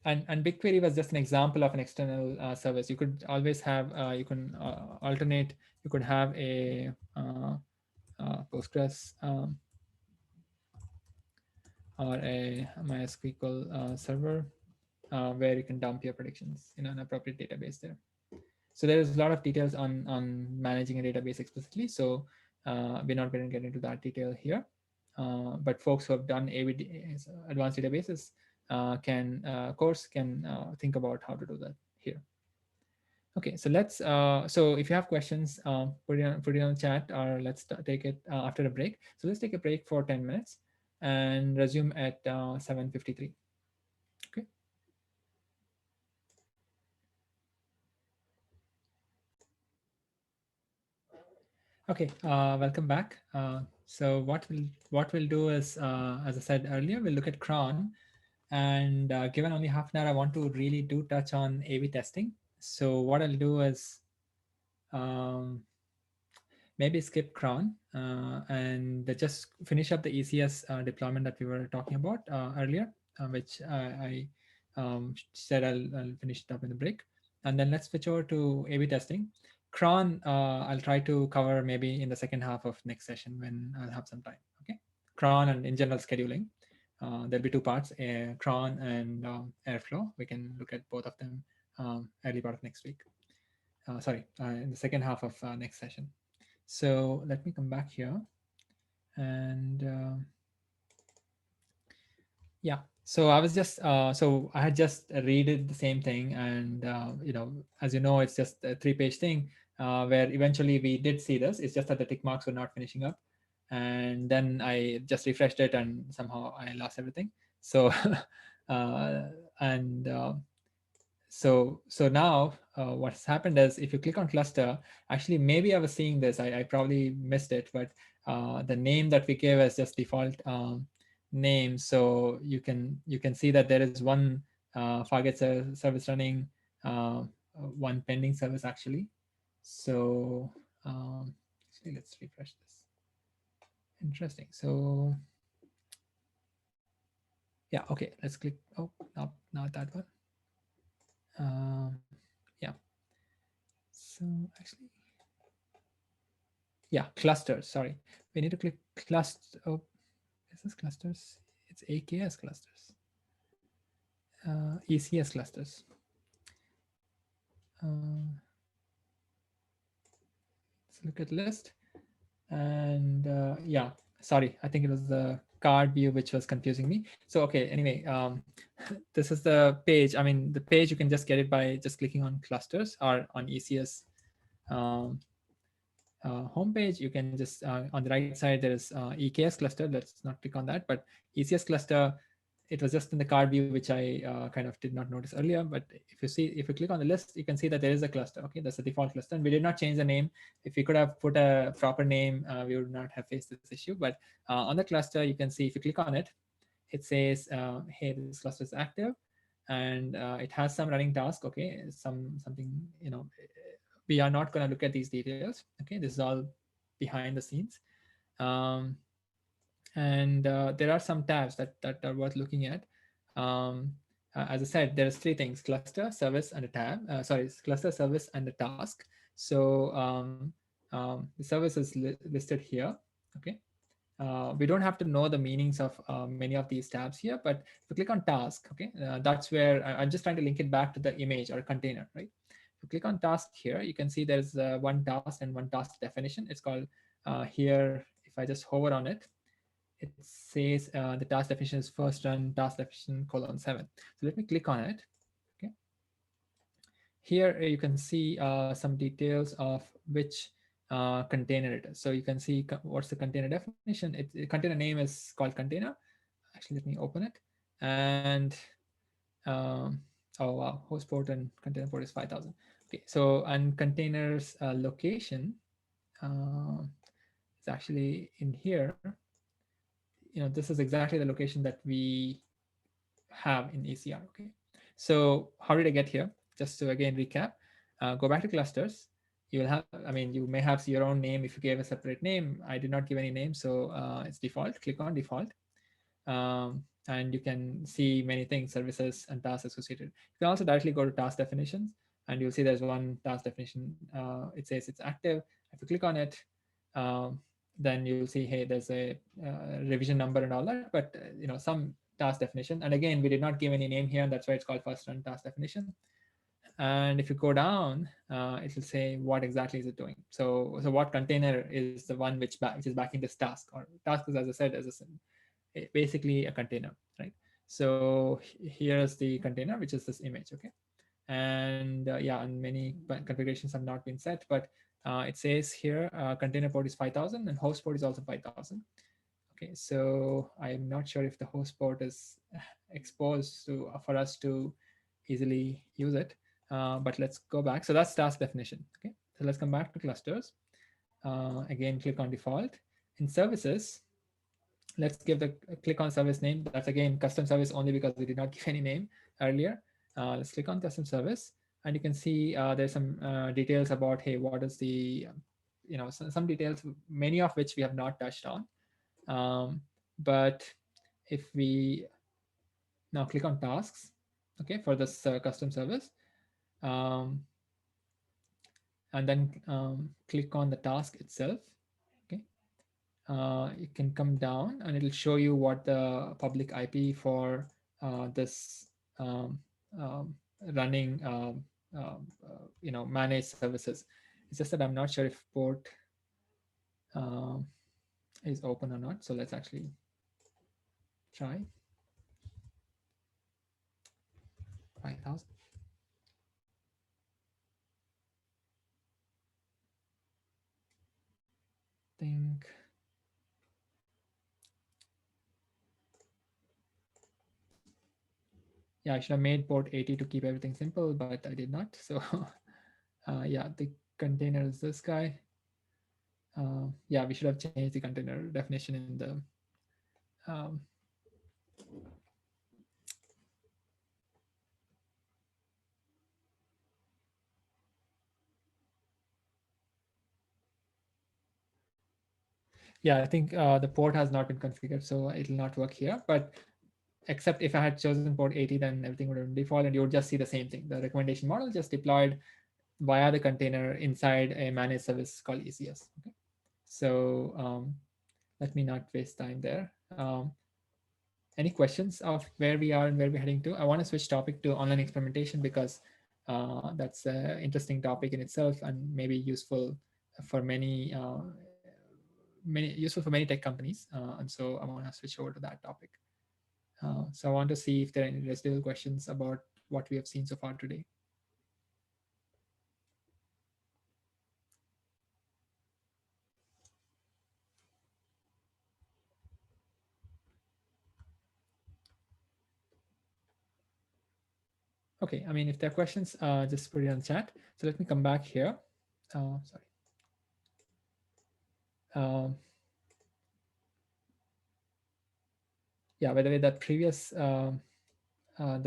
And BigQuery was just an example of an external service. You could always have, you can alternate, you could have a Postgres or a MySQL server where you can dump your predictions in an appropriate database there. So there is a lot of details on managing a database explicitly. So we're not going to get into that detail here. But folks who have done advanced databases course can think about how to do that here. Okay, so so if you have questions, put it on the chat, or let's take it after a break. So let's take a break for 10 minutes and resume at 7:53. Okay. Okay, welcome back. So what we'll do is, as I said earlier, we'll look at cron, and given only half an hour, I want to really do touch on A/B testing. So what I'll do is um, maybe skip cron and just finish up the ECS deployment that we were talking about earlier, which I said I'll finish it up in the break, and then let's switch over to A/B testing. Cron, I'll try to cover maybe in the second half of next session when I'll have some time. Okay, cron and in general scheduling. There'll be two parts: cron and airflow. We can look at both of them early part of next week. Sorry, in the second half of next session. So let me come back here, and yeah. So I was just so I had just read the same thing, and as you know, it's just a 3-page thing where eventually we did see this. It's just that the tick marks were not finishing up, and then I just refreshed it, and somehow I lost everything. So uh, and so now what's happened is, if you click on cluster, actually maybe I was seeing this, I probably missed it, but the name that we gave as just default name. So you can see that there is one Fargate service running, one pending service actually. So actually let's refresh this. Interesting. So yeah, okay, let's click. Oh, no, not that one. Yeah. So actually, yeah, clusters. Sorry, we need to click cluster. Oh, is this clusters? It's AKS clusters, ECS clusters. Let's look at list, and yeah, sorry, I think it was the card view which was confusing me. So okay, anyway, this is the page. I mean, the page, you can just get it by just clicking on clusters or on ECS um, homepage. You can just on the right side there is EKS cluster. Let's not click on that, but ECS cluster, it was just in the card view, which I kind of did not notice earlier. But if you click on the list, you can see that there is a cluster. Okay, that's the default cluster, and we did not change the name. If we could have put a proper name, we would not have faced this issue. But on the cluster, you can see, if you click on it, it says, hey, this cluster is active, and it has some running task. Okay, something, we are not going to look at these details. Okay, this is all behind the scenes. um, and there are some tabs that are worth looking at. As I said, there's 3 things: cluster, service, and a tab. Sorry, cluster, service, and a task. So the service is listed here. Okay, we don't have to know the meanings of many of these tabs here, but if you click on task, okay, that's where I'm just trying to link it back to the image or container, right? If you click on task here, you can see there's one task and one task definition. It's called here, if I just hover on it, it says the task definition is first run task definition :7. So let me click on it. Okay. Here you can see some details of which container it is. So you can see what's the container definition. Container name is called container. Actually, let me open it. And oh wow, host port and container port is 5,000. Okay, so and containers location is actually in here. This is exactly the location that we have in ECR. Okay, so how did I get here? Just to again recap, go back to clusters. You will have, I mean, you may have your own name if you gave a separate name. I did not give any name, so it's default. Click on default. and you can see many things, services and tasks associated. You can also directly go to task definitions, and you'll see there's one task definition. It says it's active. If you click on it, um, then you'll see, hey, there's a revision number and all that, but some task definition. And again, we did not give any name here, and that's why it's called first run task definition. And if you go down, it will say what exactly is it doing. So what container is the one which is backing this task, or task is, as I said, basically a container, right? So here's the container, which is this image, okay? And yeah, and many configurations have not been set, but it says here container port is 5000 and host port is also 5000. Okay, so I'm not sure if the host port is exposed to for us to easily use it, but let's go back. So that's task definition. Okay, so let's come back to clusters. Again, click on default. In services, let's give the click on service name. That's again custom service only because we did not give any name earlier. Let's click on custom service, and you can see there's some details about, hey, what is the some details, many of which we have not touched on. But if we now click on tasks, okay, for this custom service, um, and then click on the task itself, okay, you can come down and it'll show you what the public IP for this um, um, running managed services. It's just that I'm not sure if port um, is open or not. So let's actually try 5000. Think yeah, I should have made port 80 to keep everything simple, but I did not. So yeah, the container is this guy. Yeah, we should have changed the container definition in the um, yeah, I think the port has not been configured, so it'll not work here. But except if I had chosen port 80, then everything would have default, and you would just see the same thing. The recommendation model just deployed via the container inside a managed service called ECS. Okay, so let me not waste time there. Any questions of where we are and where we're heading to? I want to switch topic to online experimentation because that's an interesting topic in itself and maybe useful for many tech companies. And so I want to switch over to that topic. So I want to see if there are any residual questions about what we have seen so far today. Okay, I mean, if there are questions, just put it on the chat. So let me come back here. Sorry. Yeah, by the way, that previous the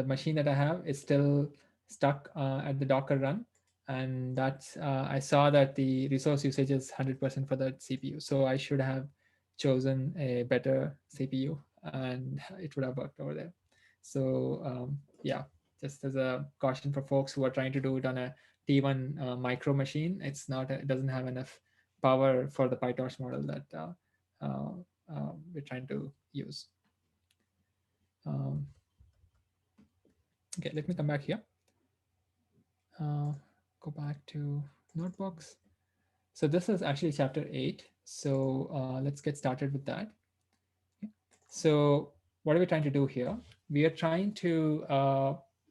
machine that I have is still stuck at the Docker run. And that's, I saw that the resource usage is 100% for that CPU. So I should have chosen a better CPU and it would have worked over there. So yeah, just as a caution for folks who are trying to do it on a T1 micro machine, it doesn't have enough power for the PyTorch model that we're trying to use. Okay, let me come back here. Go back to notebooks. So this is actually chapter 8. So let's get started with that. Okay. So what are we trying to do here? We are trying to,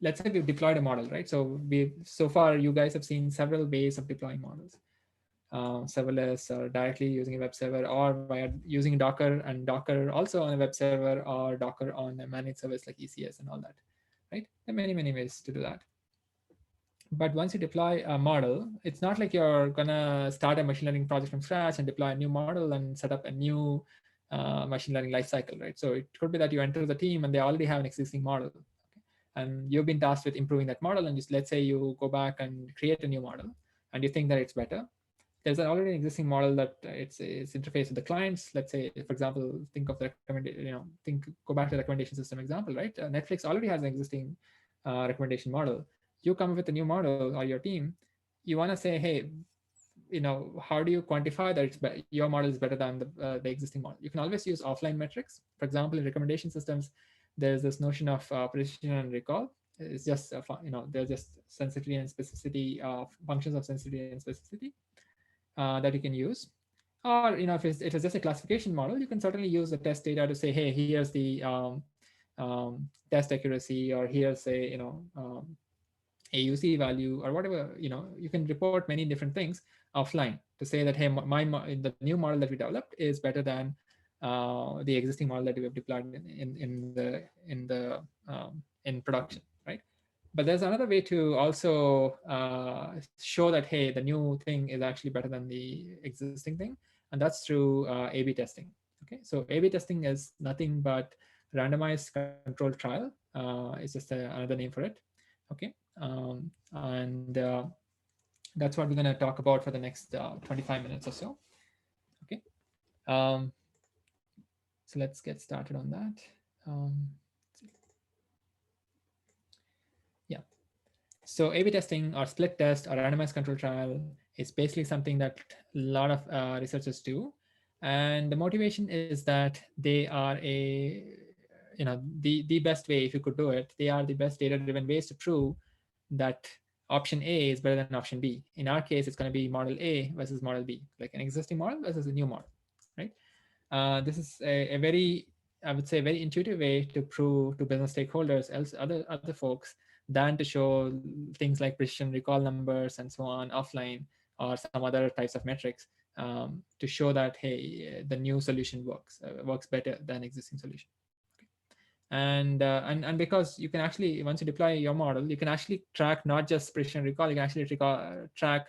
let's say we've deployed a model, right? So far you guys have seen several ways of deploying models. Serverless or directly using a web server or via using Docker and Docker also on a web server or Docker on a managed service like ECS and all that, right? There are many, many ways to do that. But once you deploy a model, it's not like you're gonna start a machine learning project from scratch and deploy a new model and set up a new machine learning lifecycle, right? So it could be that you enter the team and they already have an existing model, okay? And you've been tasked with improving that model. And just let's say you go back and create a new model and you think that it's better. there's already an existing model that it's interfaced with the clients. Let's say, for example, think of the go back to the recommendation system example, right? Netflix already has an existing recommendation model. You come up with a new model, or your team, you want to say, hey, how do you quantify that your model is better than the existing model? You can always use offline metrics. For example, in recommendation systems, there's this notion of precision and recall. It's just there's just sensitivity and specificity of functions of sensitivity and specificity that you can use. Or if it's just a classification model, you can certainly use the test data to say, hey, here's the test accuracy, or here's AUC value, or whatever. You can report many different things offline to say that, hey, the new model that we developed is better than the existing model that we have deployed in production, right? But there's another way to also show that, hey, the new thing is actually better than the existing thing, and that's through A/B testing. Okay, so A/B testing is nothing but randomized controlled trial. It's just another name for it. Okay, and that's what we're going to talk about for the next 25 minutes or so. Okay, um, so let's get started on that. Yeah. So A/B testing, or split test, or randomized control trial, is basically something that a lot of researchers do, and the motivation is that they are the best way. If you could do it, they are the best data-driven ways to prove that option A is better than option B. In our case, it's going to be model A versus model B, like an existing model versus a new model, right? This is a very, I would say, very intuitive way to prove to business stakeholders, else other folks, than to show things like precision recall numbers and so on offline, or some other types of metrics, to show that, hey, the new solution works better than existing solution. And because you can actually, once you deploy your model, you can actually track not just precision recall. You can actually track,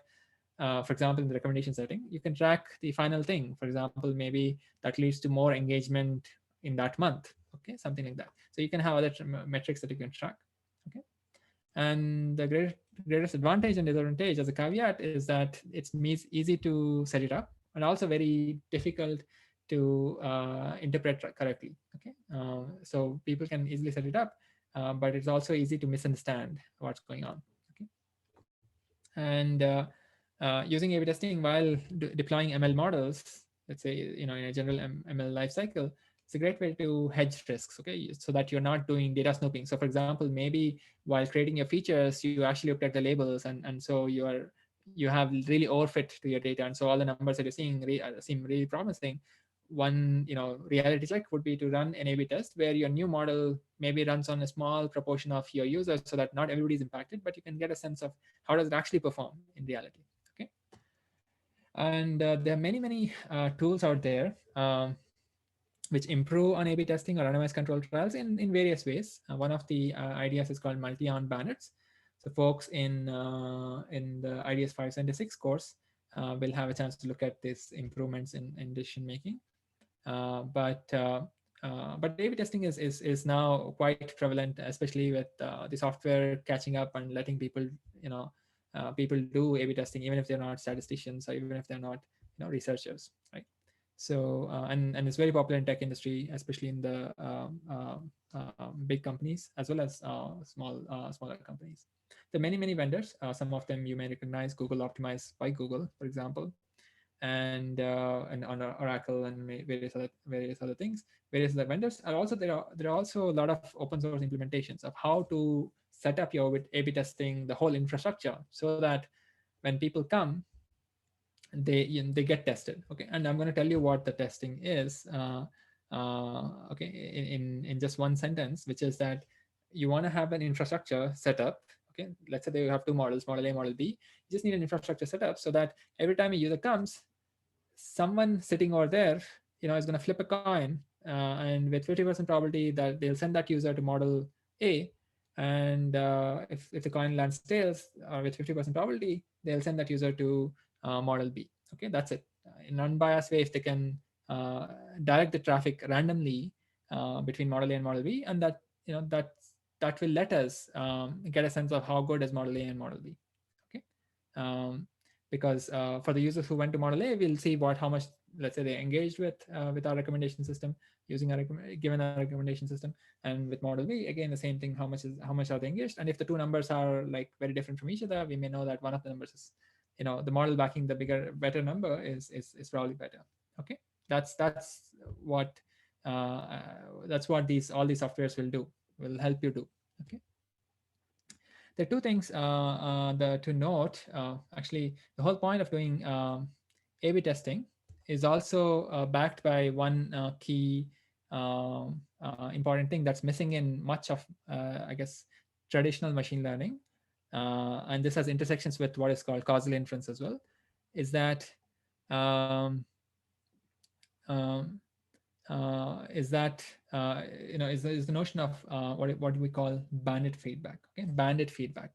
for example, in the recommendation setting, you can track the final thing. For example, maybe that leads to more engagement in that month. Okay, something like that. So you can have other metrics that you can track. Okay, and the greatest advantage and disadvantage as a caveat is that it's easy to set it up, and also very difficult to interpret correctly. Okay, so people can easily set it up, but it's also easy to misunderstand what's going on. Okay, and using A/B testing while deploying ML models, let's say in a general ML lifecycle, it's a great way to hedge risks. Okay, so that you're not doing data snooping. So for example, maybe while creating your features, you actually looked at the labels, and so you have really overfit to your data, and so all the numbers that you're seeing seem really promising. One reality check would be to run an A/B test where your new model maybe runs on a small proportion of your users, so that not everybody is impacted, but you can get a sense of how does it actually perform in reality. Okay, and there are many tools out there which improve on A/B testing or randomized control trials in various ways. One of the ideas is called multi-arm bandits. So folks in the IDS 576 course will have a chance to look at these improvements in decision making. But A/B testing is now quite prevalent, especially with the software catching up and letting people do A/B testing, even if they're not statisticians, or even if they're not researchers, right? So and it's very popular in tech industry, especially in the big companies, as well as smaller companies. There are many vendors. Some of them you may recognize: Google Optimize by Google, for example, and on Oracle, and various other things. Various other vendors are also there. There are also a lot of open source implementations of how to set up your A/B testing, the whole infrastructure, so that when people come, they get tested. Okay, and I'm going to tell you what the testing is. Okay, in just one sentence, which is that you want to have an infrastructure set up. Okay, let's say they have two models, model A, model B. You just need an infrastructure set up so that every time a user comes, someone sitting over there, is going to flip a coin, and with 50% probability that they'll send that user to model A, and if the coin lands tails, with 50% probability, they'll send that user to model B. Okay, that's it. In unbiased way, if they can direct the traffic randomly between model A and model B, and that will let us get a sense of how good is model A and model B. Okay. because for the users who went to model A, we'll see how much, let's say, they engaged with our recommendation system, using our given our recommendation system. And with model B, again, the same thing, how much are they engaged. And if the two numbers are like very different from each other, we may know that one of the numbers is, the model backing the better number is probably better. Okay, that's what these all these softwares will help you do. Okay, there are two things to note. Actually, the whole point of doing A/B testing is also backed by one key important thing that's missing in much of, I guess, traditional machine learning, and this has intersections with what is called causal inference as well. Is that um, um, is that is the notion of what we call bandit feedback. Okay, bandit feedback.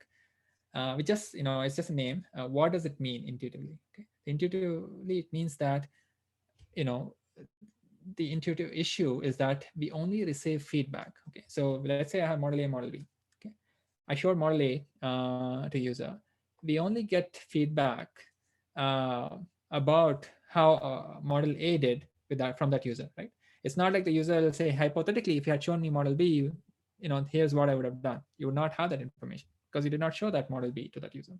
We just, it's just a name. What does it mean intuitively? Okay, intuitively it means that, you know the intuitive issue is that we only receive feedback. Okay, so let's say I have model A, model B. Okay, I showed model A to user. We only get feedback uh, about how model A did with that from that user, right? It's not like the user will say, hypothetically, if you had shown me model B, here's what I would have done. You would not have that information because you did not show that model B to that user.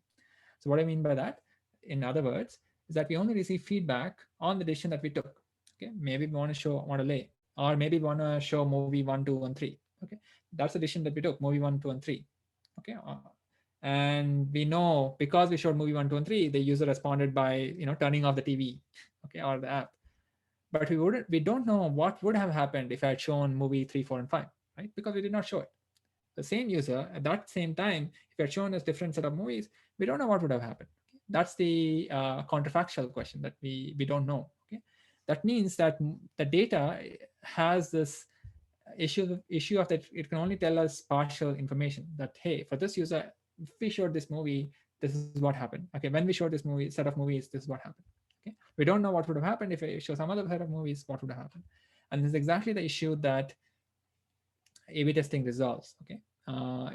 So what I mean by that, in other words, is that we only receive feedback on the decision that we took. Okay, maybe we want to show model A, or maybe we want to show movie 1, 2, and 3. Okay, that's the decision that we took, movie 1, 2, and 3. Okay, and we know because we showed movie 1, 2, and 3, the user responded by turning off the TV, okay, or the app. But we don't know what would have happened if I had shown movie 3, 4, and 5, right? Because we did not show it. The same user at that same time, if you had shown us different set of movies, we don't know what would have happened. That's the counterfactual question that we don't know. Okay, that means that the data has this issue of that it can only tell us partial information. That, hey, for this user, if we showed this movie, this is what happened. Okay, when we showed this set of movies, this is what happened. Okay, we don't know what would have happened if I show some other set of movies. What would have happened? And this is exactly the issue that A/B testing resolves. Okay,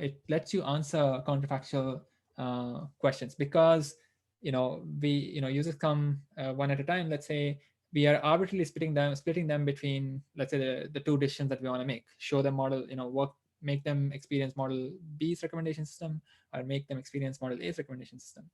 it lets you answer counterfactual questions because users come one at a time. Let's say we are arbitrarily splitting them between, let's say, the two decisions that we want to make. Show them model, make them experience model B's recommendation system, or make them experience model A's recommendation system.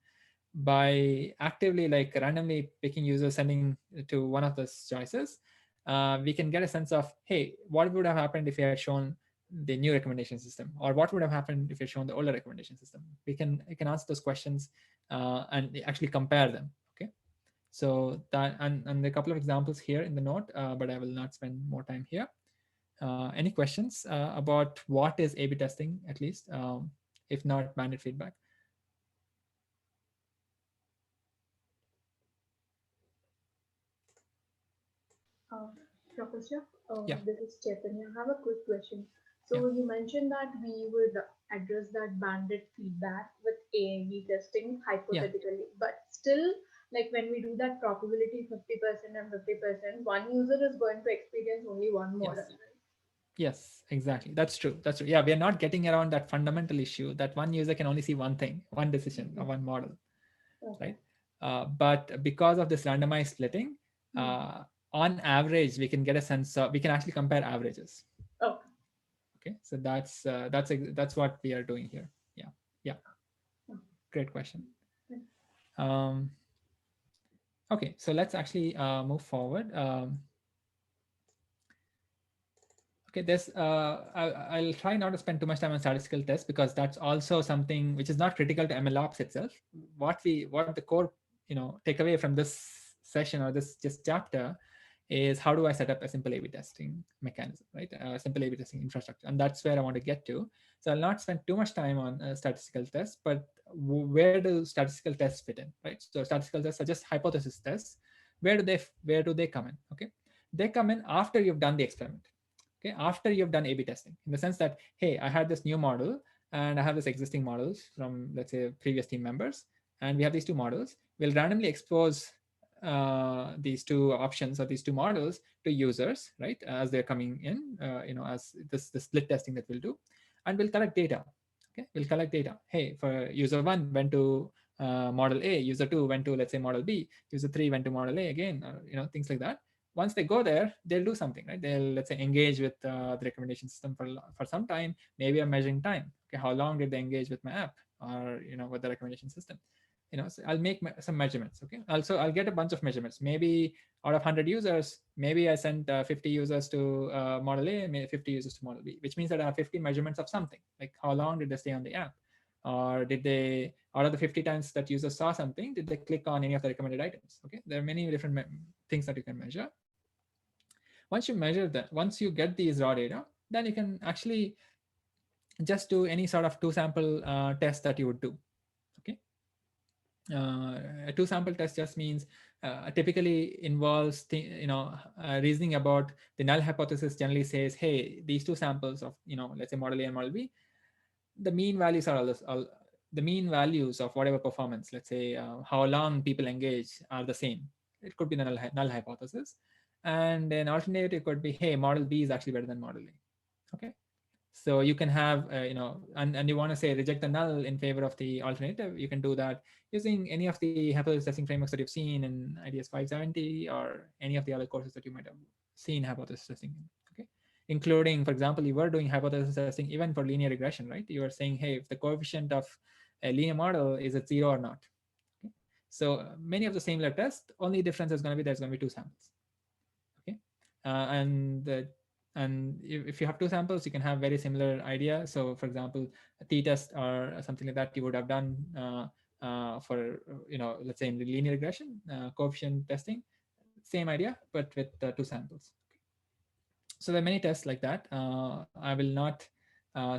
By actively, like, randomly picking users, sending to one of those choices, we can get a sense of, hey, what would have happened if you had shown the new recommendation system, or what would have happened if you had shown the older recommendation system. We can answer those questions and actually compare them. Okay, so that, and a couple of examples here in the note, but I will not spend more time here. Any questions about what is A/B testing, at least, if not bandit feedback? Uh, Professor, Yeah, this is Chaitanya. I have a quick question. yeah, So you mentioned that we would address that bandit feedback with A/B testing yeah, hypothetically, but still, like when we do that probability 50% and 50%, one user is going to experience only one model, yes. right? Yes, exactly. That's true. Yeah, we are not getting around that fundamental issue that one user can only see one thing, one decision, or one model, Okay. right? But because of this randomized splitting, Hmm. on average, we can get a sense of, we can actually compare averages. Okay. Okay, so that's what we are doing here. Yeah, yeah, great question. Okay. Um, okay, so let's actually move forward. Okay, I'll try not to spend too much time on statistical tests because that's also something which is not critical to MLOps itself. What the core takeaway from this session or this just chapter is, how do I set up a simple A/B testing mechanism, right? A simple A/B testing infrastructure, and that's where I want to get to. So I'll not spend too much time on statistical tests, but where do statistical tests fit in, right? So statistical tests are just hypothesis tests. Where do they come in? Okay, they come in after you've done the experiment. Okay, after you've done A/B testing, in the sense that, hey, I had this new model and I have this existing models from, let's say, previous team members, and we have these two models. We'll randomly expose these two options or these two models to users, right, as they're coming in, as the split testing that we'll do, and we'll collect data. Okay, we'll collect data. Hey, for user one went to model A, user 2 went to, let's say, model B, user 3 went to model A again, or things like that. Once they go there, they'll do something, right? They'll, let's say, engage with the recommendation system for some time. Maybe I'm measuring time. Okay, how long did they engage with my app, or with the recommendation system? So I'll make some measurements. Okay, also I'll get a bunch of measurements. Maybe out of 100 users, maybe I sent 50 users to model A, maybe 50 users to model B, which means that I have 50 measurements of something, like how long did they stay on the app, or did they, out of the 50 times that users saw something, did they click on any of the recommended items? Okay, there are many different things that you can measure. Once you measure that, once you get these raw data, then you can actually just do any sort of two sample test that you would do. Okay, a two sample test just means typically involves reasoning about the null hypothesis. Generally says, hey, these two samples of, let's say, model A and model B, the mean values are all the mean values of whatever performance, let's say, how long people engage, are the same. It could be the null hypothesis. And an alternative could be, hey, model B is actually better than model A. Okay, so you can have, and you want to say reject the null in favor of the alternative. You can do that using any of the hypothesis testing frameworks that you've seen in IDS 570, or any of the other courses that you might have seen hypothesis testing in. Okay, including, for example, you were doing hypothesis testing even for linear regression, right? You were saying, hey, if the coefficient of a linear model is at 0 or not. Okay, so many of the similar tests, only difference is going to be there's going to be two samples. Okay, and if you have two samples, you can have very similar idea. So for example, a t-test or something like that you would have done for, let's say, in the linear regression coefficient testing, same idea, but with two samples. So there are many tests like that. I will not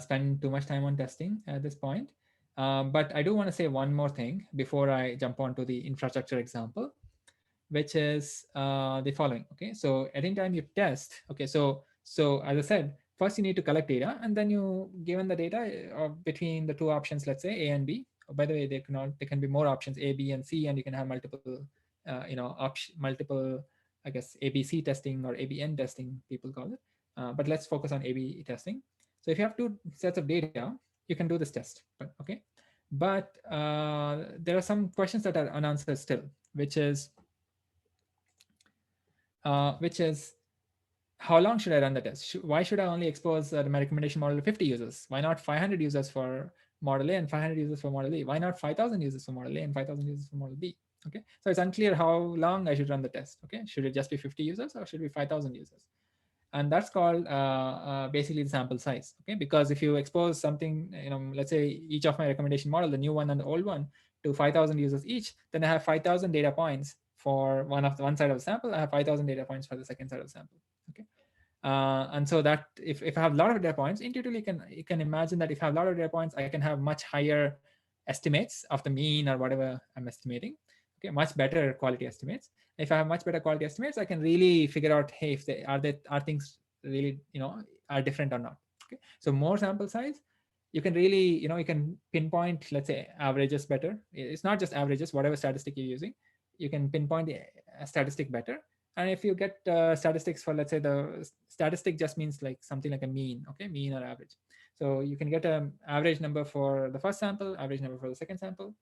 spend too much time on testing at this point, but I do want to say one more thing before I jump on to the infrastructure example, which is the following. Okay, so anytime you test, okay, so as I said, first you need to collect data, and then you, given the data between the two options, let's say A and B. Oh, by the way, there can be more options, A, B, and C, and you can have multiple, multiple, I guess, ABC testing or ABN testing, people call it. But let's focus on AB testing. So if you have two sets of data, you can do this test. But okay, but there are some questions that are unanswered still, which is how long should I run the test? Why should I only expose my recommendation model to 50 users? Why not 500 users for model A and 500 users for model A? Why not 5,000 users for model A and 5,000 users for model B? Okay, so it's unclear how long I should run the test. Okay, should it just be 50 users or should it be 5,000 users? And that's called basically the sample size. Okay, because if you expose something, let's say each of my recommendation model, the new one and the old one, to 5,000 users each, then I have 5,000 data points for one side of the sample. I have 5,000 data points for the second side of the sample. Okay, and so that if I have a lot of data points, intuitively you can imagine that if I have a lot of data points, I can have much higher estimates of the mean or whatever I'm estimating. Okay, much better quality estimates. If I have much better quality estimates, I can really figure out, hey, if are things really, are different or not. Okay, so more sample size, you can really, you can pinpoint, let's say, averages better. It's not just averages, whatever statistic you're using, you can pinpoint the statistic better. And if you get statistics for, let's say, the statistic just means like something like a mean, okay, mean or average. So you can get an average number for the first sample, average number for the second sample,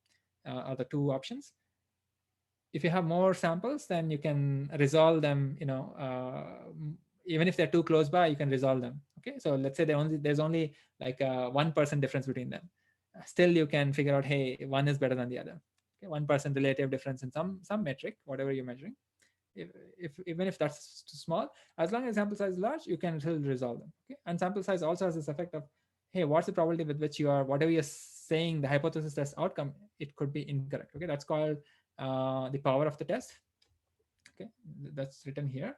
are the two options. If you have more samples, then you can resolve them, even if they're too close by, you can resolve them. Okay, so let's say there's only like a 1% difference between them. Still you can figure out, hey, one is better than the other. Okay, 1% relative difference in some metric, whatever you're measuring. If even if that's too small, as long as sample size is large, you can still resolve them. Okay, and sample size also has this effect of, hey, what's the probability with which you are, whatever you're saying, the hypothesis test outcome, it could be incorrect. Okay, that's called the power of the test. Okay, that's written here.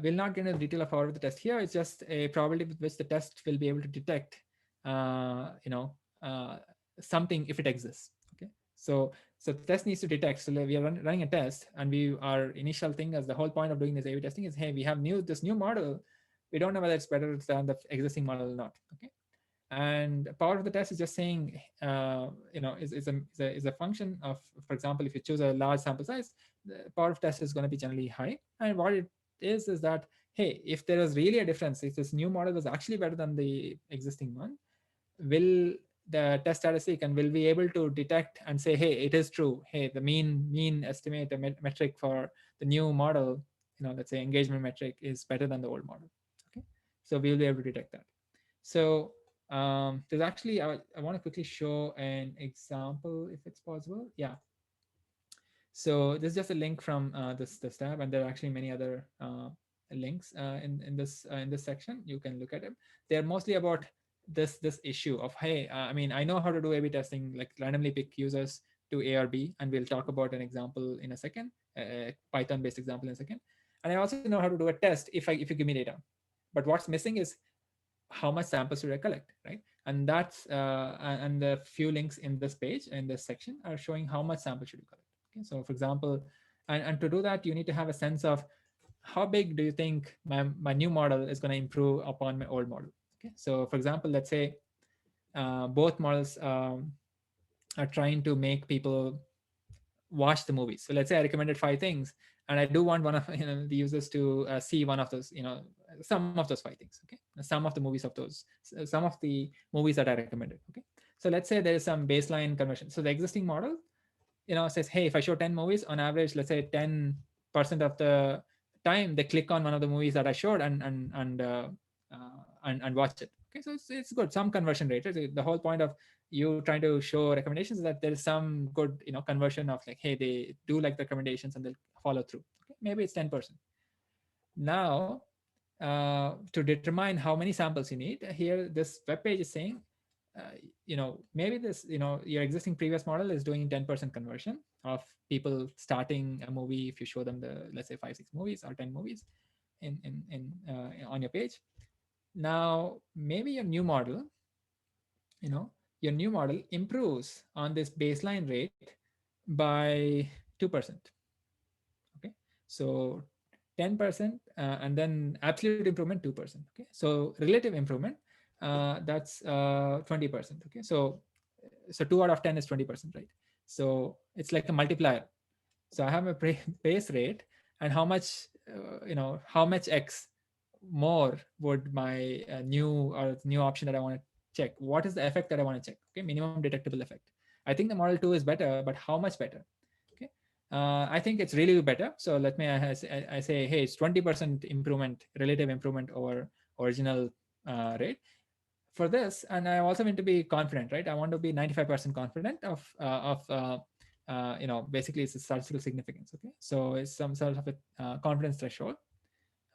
We'll not get into the detail of power of the test here. It's just a probability with which the test will be able to detect, uh, something if it exists. Okay, so the test needs to detect. So we are running a test, and our initial thing, as the whole point of doing this A/B testing is, hey, we have this new model. We don't know whether it's better than the existing model or not. Okay, and power of the test is just saying, is a function of, for example, if you choose a large sample size, the power of test is going to be generally high. And what it is that, hey, if there is really a difference, if this new model is actually better than the existing one, will the test statistic and will be able to detect and say, hey, it is true. Hey, the mean estimate, the metric for the new model, let's say engagement metric, is better than the old model. Okay, so we'll be able to detect that. So there's actually, I want to quickly show an example if it's possible. Yeah. So this is just a link from this tab, and there are actually many other links in this section. You can look at them. They're mostly about this issue of, hey, I mean, I know how to do A/B testing, like randomly pick users to A or B, and we'll talk about an example in a second, a Python-based example in a second. And I also know how to do a test if you give me data. But what's missing is how much samples should I collect, right? And that's and the few links in this page in this section are showing how much sample should you collect. Okay, so for example, and to do that, you need to have a sense of how big do you think my new model is going to improve upon my old model. Okay, so for example, let's say both models are trying to make people watch the movies. So let's say I recommended 5 things, and I do want one of the users to see one of those, some of those 5 things. Okay, some of the movies of those, some of the movies that I recommended. Okay, so let's say there is some baseline conversion. So the existing model, says, hey, if I show 10 movies on average, let's say 10% of the time they click on one of the movies that I showed and watch it. Okay, so it's good, some conversion rate, right? The whole point of you trying to show recommendations is that there is some good conversion of, like, hey, they do like the recommendations and they'll follow through. Okay, maybe it's 10%. Now to determine how many samples you need, here this web page is saying, maybe this, your existing previous model is doing 10% conversion of people starting a movie if you show them the, let's say, 5 6 movies or 10 movies on your page. Now maybe you know your new model improves on this baseline rate by 2%. Okay, so 10%, and then absolute improvement 2%. Okay, so relative improvement, that's 20%. Okay, so 2 out of 10 is 20%, right? So it's like a multiplier. So I have a base rate, and how much x more would my new option that I want to check, what is the effect that I want to check? Okay, minimum detectable effect. I think the model 2 is better, but how much better? Okay, I think it's really better. So let me I say, hey, it's 20% improvement, relative improvement over original rate for this. And I also want to be confident, right? I want to be 95% confident of basically it's a statistical significance. Okay, so it's some sort of a confidence threshold.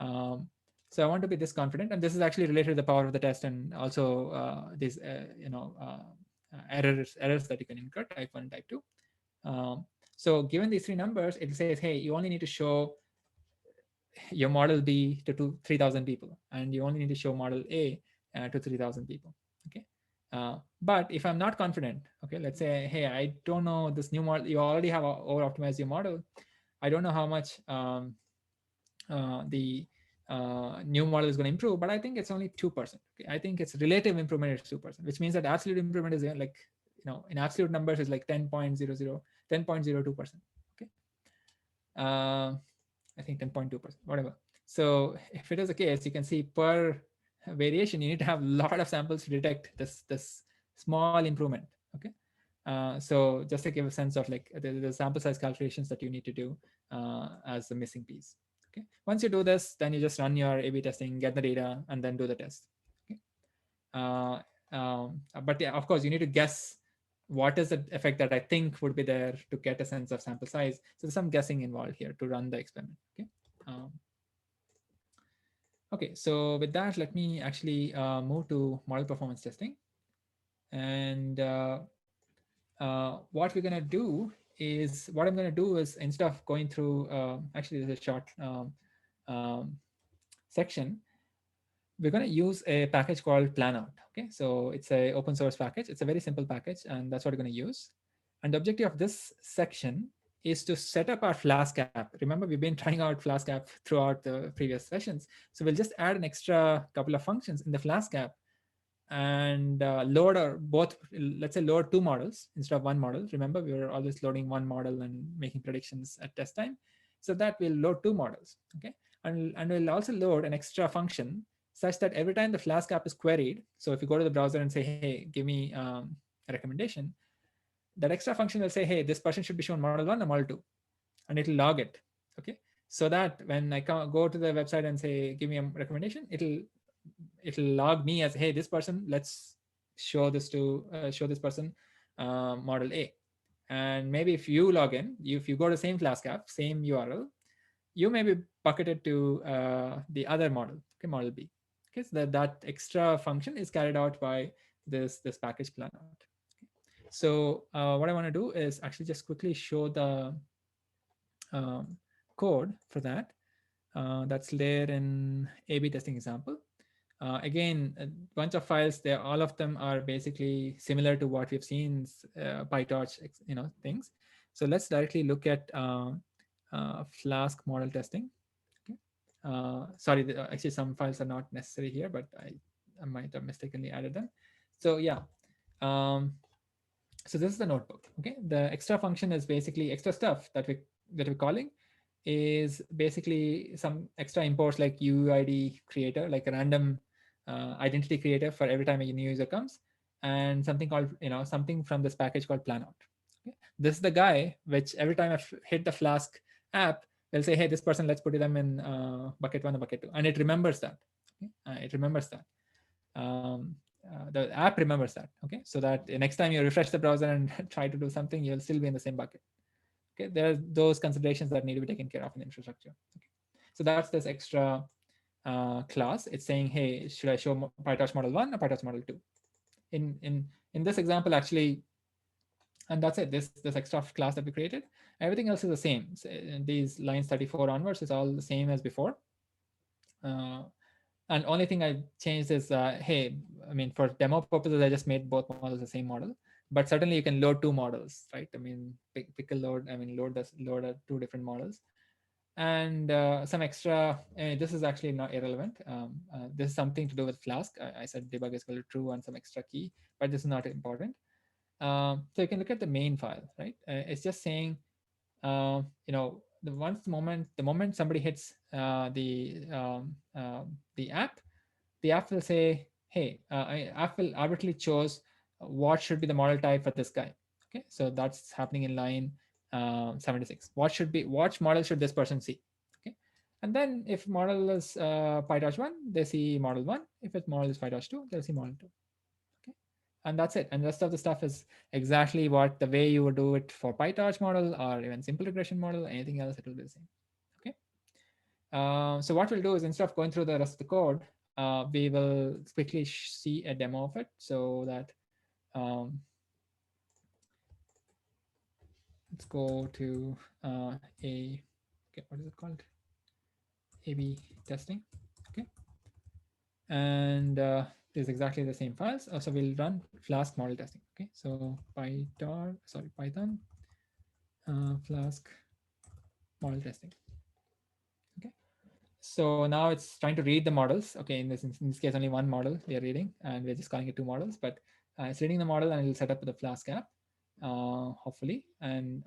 um, so I want to be this confident, and this is actually related to the power of the test, and also these errors that you can incur, type 1 and type 2. So given these 3 numbers, it says, hey, you only need to show your model B to 3,000 people, and you only need to show model A to 3,000 people. Okay. But if I'm not confident, okay, let's say, hey, I don't know this new model, you already have over optimized your model. I don't know how much the new model is going to improve, but I think it's only 2%. Okay? I think its relative improvement is 2%, which means that absolute improvement is like, in absolute numbers is like 10.02%. Okay. Uh, I think 10.2%, whatever. So if it is the case, you can see per variation, you need to have a lot of samples to detect this small improvement. Okay. So just to give a sense of like the sample size calculations that you need to do as the missing piece. Okay. Once you do this, then you just run your A/B testing, get the data, and then do the test. Okay. But yeah, of course, you need to guess what is the effect that I think would be there to get a sense of sample size. So there's some guessing involved here to run the experiment. Okay. Okay. So with that, let me actually move to model performance testing. And what we're gonna do is, what I'm gonna do is, instead of going through, actually there's a short um, section, we're going to use a package called planout. Okay, so it's a open source package. It's a very simple package, and that's what we're going to use. And the objective of this section is to set up our Flask app. Remember, we've been trying out Flask app throughout the previous sessions. So we'll just add an extra couple of functions in the Flask app and load our both, let's say load 2 models instead of 1 model. Remember, we were always loading 1 model and making predictions at test time. So that we'll load 2 models. Okay, and we'll also load an extra function such that every time the Flask app is queried, so if you go to the browser and say, hey, give me a recommendation, that extra function will say, hey, this person should be shown model 1 or model 2, and it'll log it. Okay, so that when I go to the website and say give me a recommendation, it'll log me as, hey, this person, let's show this person model A. And maybe if you log in, if you go to the same Flask app, same URL, you may be bucketed to the other model, okay, model B. Okay, so that extra function is carried out by this package plan out. So what I want to do is actually just quickly show the um, code for that. That's there in A/B testing example. Again, a bunch of files there. All of them are basically similar to what we've seen, PyTorch, things. So let's directly look at Flask model testing. Okay. Sorry, actually some files are not necessary here, but I might have mistakenly added them. So yeah, um, so this is the notebook. Okay, the extra function is basically extra stuff that we're calling is basically some extra imports like UID creator, like a random identity creator for every time a new user comes, and something called something from this package called planout. Okay, this is the guy which every time I hit the Flask app, will say, hey, this person, let's put them in bucket 1 or bucket 2, and it remembers that. Okay? It remembers that. The app remembers that. Okay, so that next time you refresh the browser and try to do something, you'll still be in the same bucket. Okay, there are those considerations that need to be taken care of in the infrastructure. Okay, so that's this extra class. It's saying, hey, should I show PyTorch model 1 or PyTorch model 2? In this example, actually, and that's it. This extra class that we created, everything else is the same. So, these lines 34 onwards is all the same as before. And only thing I changed is, hey, I mean, for demo purposes, I just made both models the same model. But certainly you can load two models, right? I mean, pickle load, I mean, load two different models. And some extra, this is actually not irrelevant. This is something to do with Flask. I said debug is equal to true and some extra key, but this is not important. So you can look at the main file, right? It's just saying, the moment somebody hits the app will say, hey, app will arbitrarily choose what should be the model type for this guy. Okay, so that's happening in line 76. What model should this person see? Okay, and then if model is PyTorch 1, they see model 1. If its model is PyTorch 2, they'll see model 2. Okay, and that's it. And the rest of the stuff is exactly what the way you would do it for PyTorch model or even simple regression model. Anything else, it will be the same. Okay. So what we'll do is, instead of going through the rest of the code, we will quickly see a demo of it, so that let's go to a, okay, what is it called? A/B testing. Okay, and there's exactly the same files. So we'll run Flask model testing. Okay, so Python Flask model testing. Okay, so now it's trying to read the models. Okay, in this case, only one model we are reading, and we're just calling it two models. But it's reading the model, and it'll set up the Flask app, hopefully. And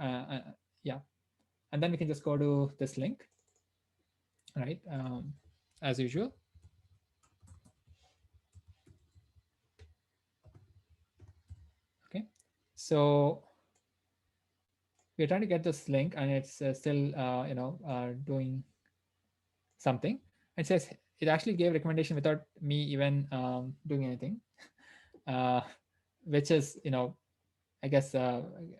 yeah, and then we can just go to this link, right? As usual. Okay, so we're trying to get this link, and it's still doing something. It says it actually gave recommendation without me even doing anything, uh, which is, I guess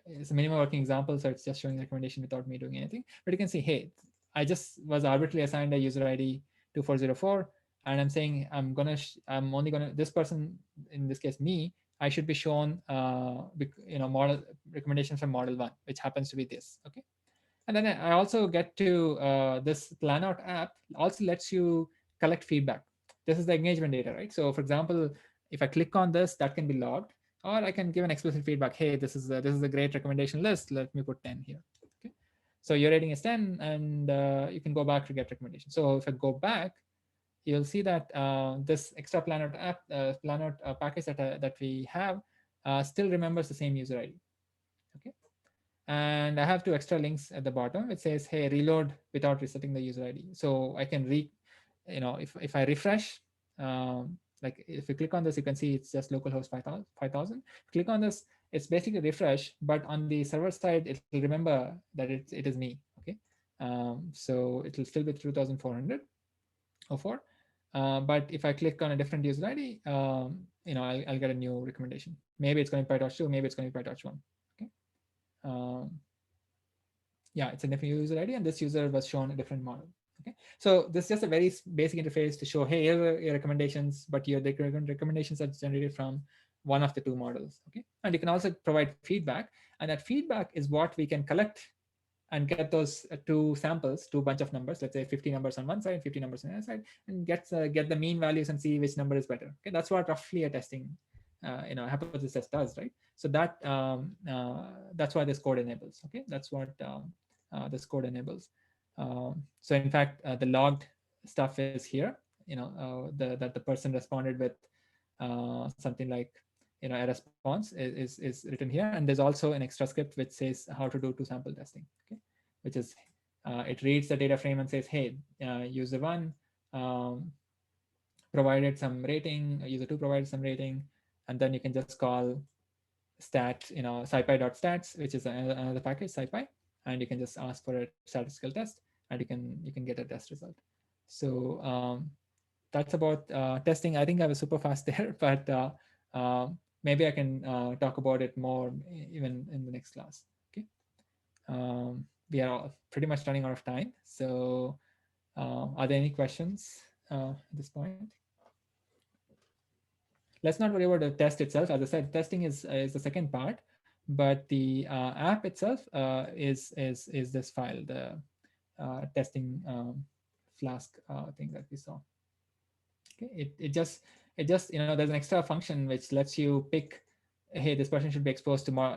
it's a minimum working example, so it's just showing recommendation without me doing anything. But you can see, hey, I just was arbitrarily assigned a user ID 2404, and I'm saying I'm only gonna, this person, in this case me, I should be shown model recommendations from model 1, which happens to be this. Okay, and then I also get to this Planout app also lets you collect feedback. This is the engagement data, right? So for example, if I click on this, that can be logged, or I can give an explicit feedback. Hey, this is a great recommendation list. Let me put 10 here. Okay, so your rating is 10, and you can go back to get recommendations. So if I go back, you'll see that this extra Planout app, Planout package that we have still remembers the same user ID. Okay, and I have two extra links at the bottom. It says, hey, reload without resetting the user ID. So I can if I refresh Like if you click on this, you can see it's just localhost 5000. Click on this, it's basically refresh, but on the server side, it'll remember that it is me. Okay, so it'll still be 2404. But if I click on a different user ID, I'll get a new recommendation. Maybe it's going to be PyTorch 2, maybe it's going to be PyTorch 1. Okay. Um, yeah, it's a different user ID, and this user was shown a different model. Okay, so this is just a very basic interface to show, hey, here are your recommendations, but your recommendations are generated from one of the two models. Okay, and you can also provide feedback, and that feedback is what we can collect and get those two samples, two bunch of numbers, let's say 50 numbers on one side, 50 numbers on the other side, and get the mean values and see which number is better. Okay, that's what roughly a testing, hypothesis test does, right? So that's why this code enables. Okay, that's what this code enables. So in fact, the logged stuff is here. That the person responded with something like a response is written here, and there's also an extra script which says how to do two sample testing. Okay, which is it reads the data frame and says, hey, user one provided some rating, user two provided some rating, and then you can just call stat, scipy.stats, which is another package, scipy, and you can just ask for a statistical test, and you can get a test result. So that's about testing. I think I was super fast there, but maybe I can talk about it more even in the next class. Okay. We are pretty much running out of time. So are there any questions at this point? Let's not worry about the test itself. As I said, testing is the second part, but the app itself is this file, the testing Flask thing that we saw. Okay, it just there's an extra function which lets you pick, hey, this person should be exposed to more,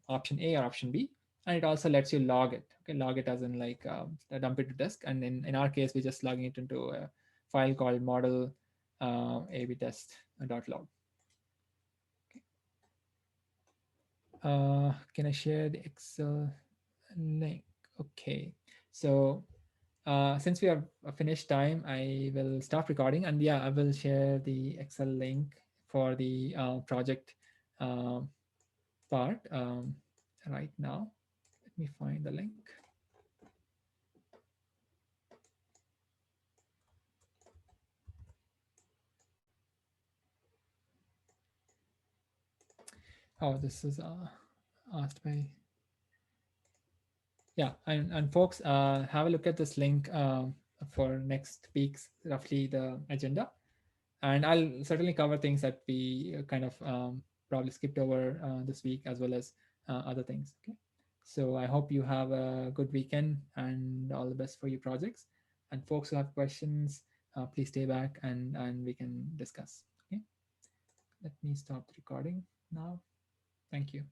option A or option B, and it also lets you log it. Okay, log it as in like dump it to disk, and in our case we're just logging it into a file called model ab test.log. Okay. Can I share the Excel link? Okay, so since we have a finished time, I will stop recording, and yeah, I will share the Excel link for the project uh, part right now. Let me find the link. Oh, this is asked by, yeah, and folks, have a look at this link for next week's roughly the agenda. And I'll certainly cover things that we kind of probably skipped over this week, as well as other things. Okay, so I hope you have a good weekend and all the best for your projects. And folks who have questions, please stay back and we can discuss. Okay, let me stop the recording now. Thank you.